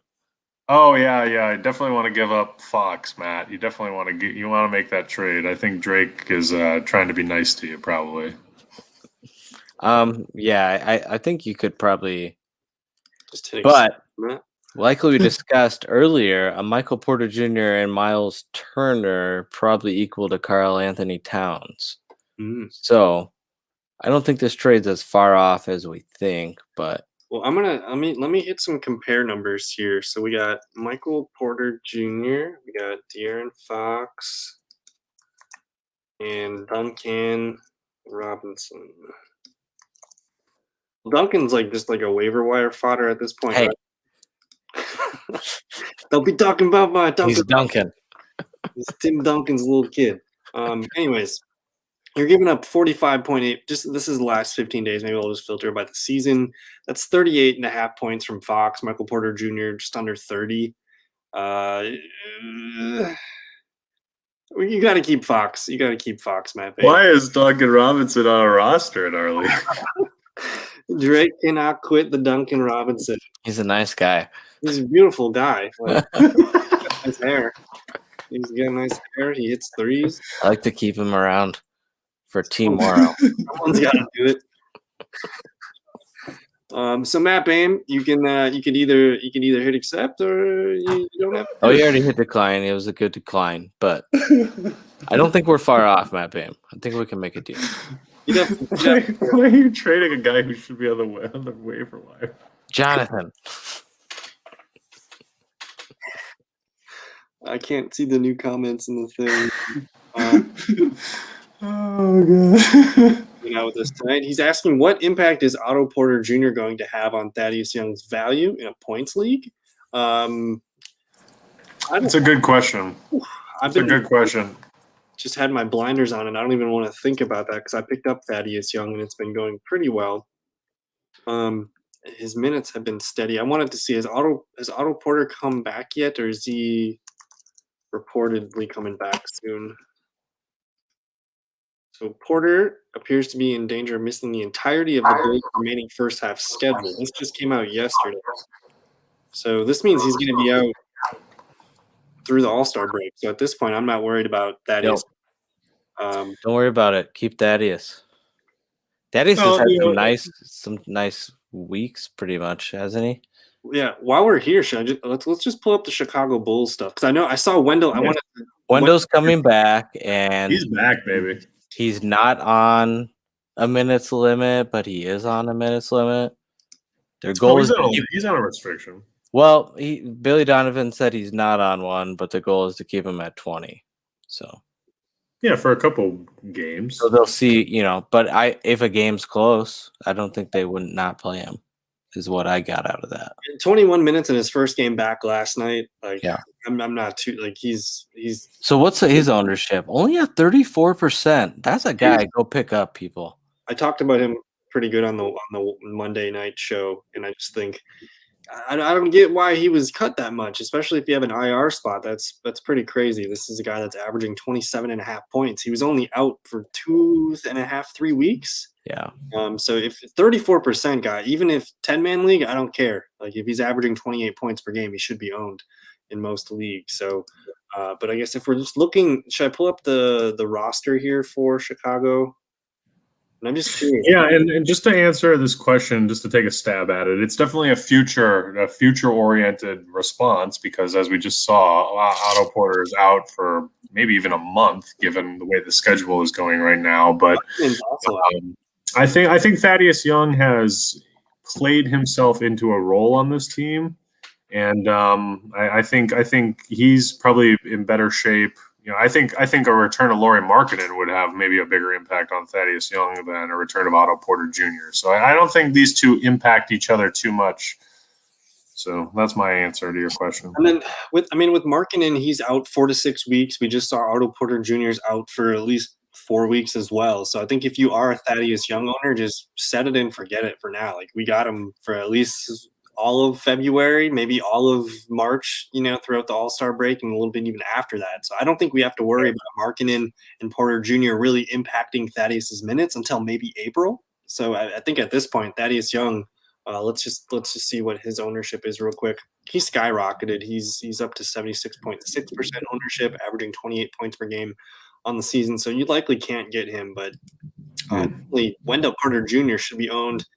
Oh yeah. I definitely want to give up Fox, Matt. You definitely want to make that trade. I think Drake is trying to be nice to you, probably. I think you could probably. Like we discussed earlier, a Michael Porter Jr. and Miles Turner probably equal to Karl Anthony Towns. So I don't think this trade's as far off as we think, but. Well, let me hit some compare numbers here. So we got Michael Porter Jr., we got De'Aaron Fox, and Duncan Robinson. Duncan's just like a waiver wire fodder at this point. Hey. Right? They'll be talking about my Duncan. He's Duncan. It's Tim Duncan's little kid. Anyways, you're giving up 45.8. Just this is the last 15 days. Maybe I'll just filter by the season. That's 38.5 points from Fox. Michael Porter Jr. just under 30. You got to keep Fox. You got to keep Fox, Matt. Why is Duncan Robinson on a roster in our league? Drake cannot quit the Duncan Robinson. He's a nice guy. He's a beautiful guy. Like, nice hair. He's got nice hair. He hits threes. I like to keep him around for Team Morrow. Someone's got to do it. So Matt Boehm, you can either hit accept or you don't have to. Oh, you already hit decline. It was a good decline, but I don't think we're far off, Matt Boehm. I think we can make a deal. Why are you trading a guy who should be on the waiver wire? Jonathan. I can't see the new comments in the thing. Oh god. With this tonight, he's asking what impact is Otto Porter Jr. going to have on Thaddeus Young's value in a points league? It's a good question. It's a good question. Just had my blinders on, and I don't even want to think about that because I picked up Thaddeus Young, and it's been going pretty well. His minutes have been steady. I wanted to see has Otto Porter come back yet, or is he reportedly coming back soon? So Porter appears to be in danger of missing the entirety of the Bulls' remaining first half schedule. This just came out yesterday. So this means he's going to be out through the All-Star break. So at this point, I'm not worried about Thaddeus. Don't worry about it. Keep Thaddeus. Thaddeus has had some nice weeks, pretty much, hasn't he? Yeah. While we're here, let's just pull up the Chicago Bulls stuff because I saw Wendell. Yeah. Wendell's coming back, and he's back, baby. He's not on a minutes limit, but he is on a minutes limit. Their goal he's on a restriction. Well, Billy Donovan said he's not on one, but the goal is to keep him at 20. So yeah, for a couple games. So they'll see, but if a game's close, I don't think they wouldn't not play him, is what I got out of that. 21 minutes in his first game back last night. Yeah. I'm not too he's. So what's his ownership? Only at 34%. That's a guy. Go pick up, people. I talked about him pretty good on the Monday night show, and I just think I don't get why he was cut that much, especially if you have an IR spot. That's pretty crazy. This is a guy that's averaging 27.5 points. He was only out for 2.5-3 weeks. Yeah. So if 34% guy, even if 10-man league, I don't care. Like if he's averaging 28 points per game, he should be owned in most leagues. So, but I guess if we're just looking, should I pull up the roster here for Chicago? And I'm just curious. Yeah, and just to answer this question, just to take a stab at it, it's definitely a future-oriented response because, as we just saw, Otto Porter is out for maybe even a month, given the way the schedule is going right now. But I think Thaddeus Young has played himself into a role on this team, and I think he's probably in better shape. I think a return of Lauri Markkanen would have maybe a bigger impact on Thaddeus Young than a return of Otto Porter Jr. So I don't think these two impact each other too much. So that's my answer to your question. And then with Markkanen, he's out 4 to 6 weeks. We just saw Otto Porter Jr. is out for at least 4 weeks as well. So I think if you are a Thaddeus Young owner, just set it and forget it for now. Like we got him for at least all of February, maybe all of March, throughout the All-Star break and a little bit even after that. So I don't think we have to worry about Markkanen and Porter Jr. really impacting Thaddeus's minutes until maybe April. So I think at this point, Thaddeus Young, let's just see what his ownership is real quick. He skyrocketed. He's up to 76.6% ownership, averaging 28 points per game on the season. So you likely can't get him, but Wendell Carter Jr. should be owned.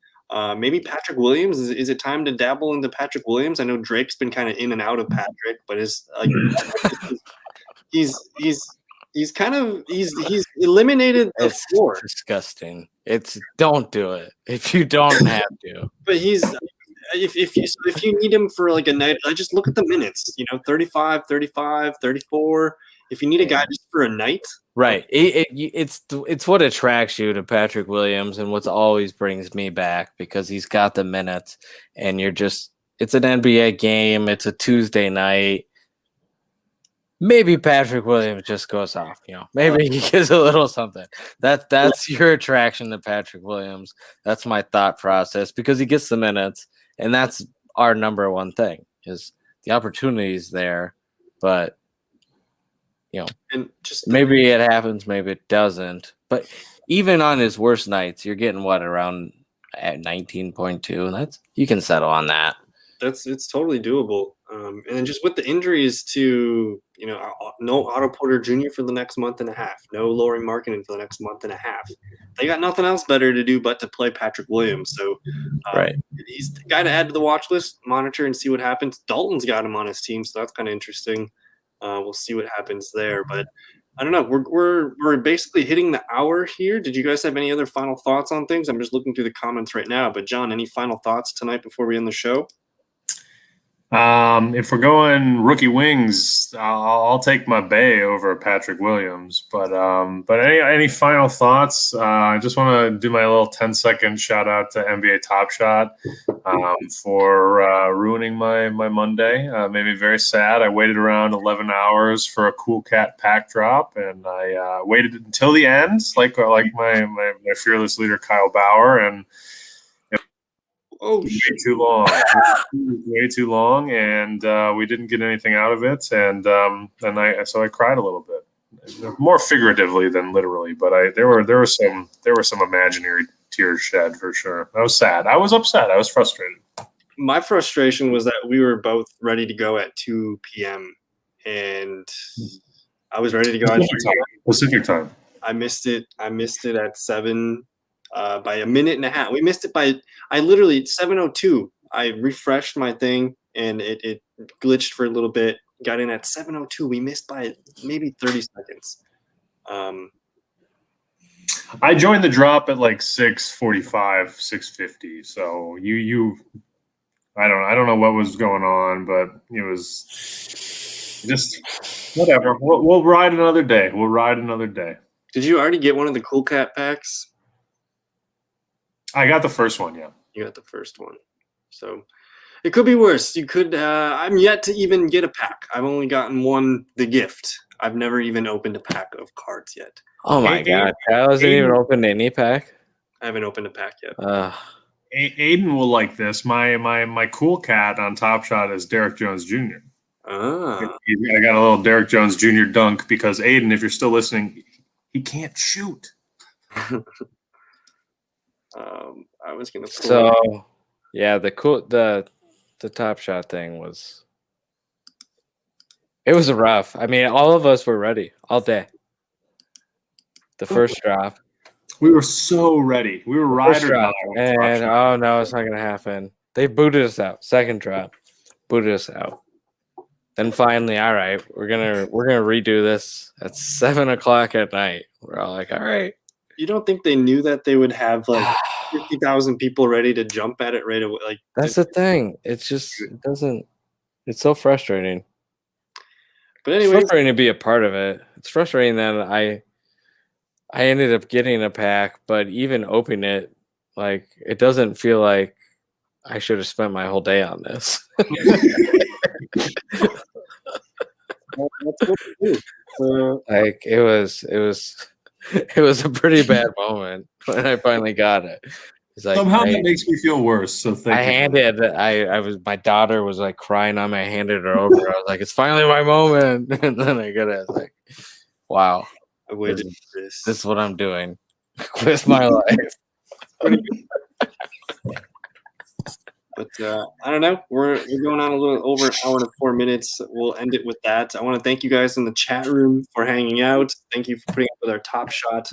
Maybe Patrick Williams. Is it time to dabble into Patrick Williams? I know Drake's been kind of in and out of Patrick, but he's eliminated the floor. Disgusting. Don't do it if you don't have to. But if you need him for like a night, I just look at the minutes. 35, 35, 34. If you need a guy just for a night. Right. It's what attracts you to Patrick Williams and what's always brings me back because he's got the minutes and it's an NBA game. It's a Tuesday night. Maybe Patrick Williams just goes off, Maybe he gives a little something. That's your attraction to Patrick Williams. That's my thought process because he gets the minutes, and that's our number one thing is the opportunities there, but and just maybe it happens, maybe it doesn't. But even on his worst nights, you're getting what around at 19.2. That's you can settle on that. it's totally doable. And then just with the injuries to no Otto Porter Jr. for the next month and a half, no Lauri Markkanen for the next month and a half. They got nothing else better to do but to play Patrick Williams. So Right. he's the guy to add to the watch list, monitor and see what happens. Dalton's got him on his team, so that's kind of interesting. We'll see what happens there, but I don't know. We're basically hitting the hour here. Did you guys have any other final thoughts on things? I'm just looking through the comments right now. But John, any final thoughts tonight before we end the show? If we're going rookie wings, I'll take my Bay over Patrick Williams. But any final thoughts? I just want to do my little 10-second shout out to NBA Top Shot for ruining my Monday. Made me very sad. I waited around 11 hours for a Cool Cat pack drop, and I waited until the end, like my fearless leader Kyle Bauer, and way too long. Way too long, and we didn't get anything out of it. And so I cried a little bit, more figuratively than literally. But there were some imaginary tears shed for sure. I was sad. I was upset. I was frustrated. My frustration was that we were both ready to go at 2 p.m. and I was ready to go at Pacific time. I missed it at 7. By a minute and a half. We missed it by I literally 7:02. I refreshed my thing and it glitched for a little bit. Got in at 7:02. We missed by maybe 30 seconds. I joined the drop at like 6:45, 6:50. So you I don't know what was going on, but it was just whatever. We'll ride another day. We'll ride another day. Did you already get one of the Cool Cat packs? I got the first one, yeah. You got the first one. So it could be worse. You could I'm yet to even get a pack. I've only gotten one, the gift. I've never even opened a pack of cards yet. Oh my god. I wasn't even opened any pack. I haven't opened a pack yet. Aiden will like this. My Cool Cat on Top Shot is Derek Jones Jr. I got a little Derek Jones Jr. dunk because Aiden, if you're still listening, he can't shoot. I was gonna. Yeah, the Top Shot thing was. It was rough. I mean, all of us were ready all day. The first drop. We were so ready. We were riding. And oh no, it's not gonna happen. They booted us out. Second drop, booted us out. Then finally, all right, we're gonna redo this at 7:00 at night. We're all like, all right. You don't think they knew that they would have like 50,000 people ready to jump at it right away? Like that's the thing. It's just it doesn't. It's so frustrating. But anyway, it's frustrating to be a part of it. It's frustrating that I ended up getting a pack, but even opening it, like it doesn't feel like I should have spent my whole day on this. Like it was a pretty bad moment when I finally got it. It's like somehow that makes me feel worse. So my daughter was like crying on me. I handed her over. I was like, it's finally my moment. And then I got it. I was like, wow. I waited for this. This is what I'm doing with my life. But I don't know. We're going on a little over an hour and 4 minutes. We'll end it with that. I want to thank you guys in the chat room for hanging out. Thank you for putting up with our Top Shot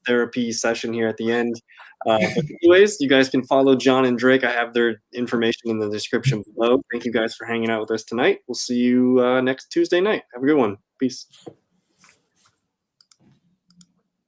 therapy session here at the end. But anyways, you guys can follow John and Drake. I have their information in the description below. Thank you guys for hanging out with us tonight. We'll see you next Tuesday night. Have a good one. Peace.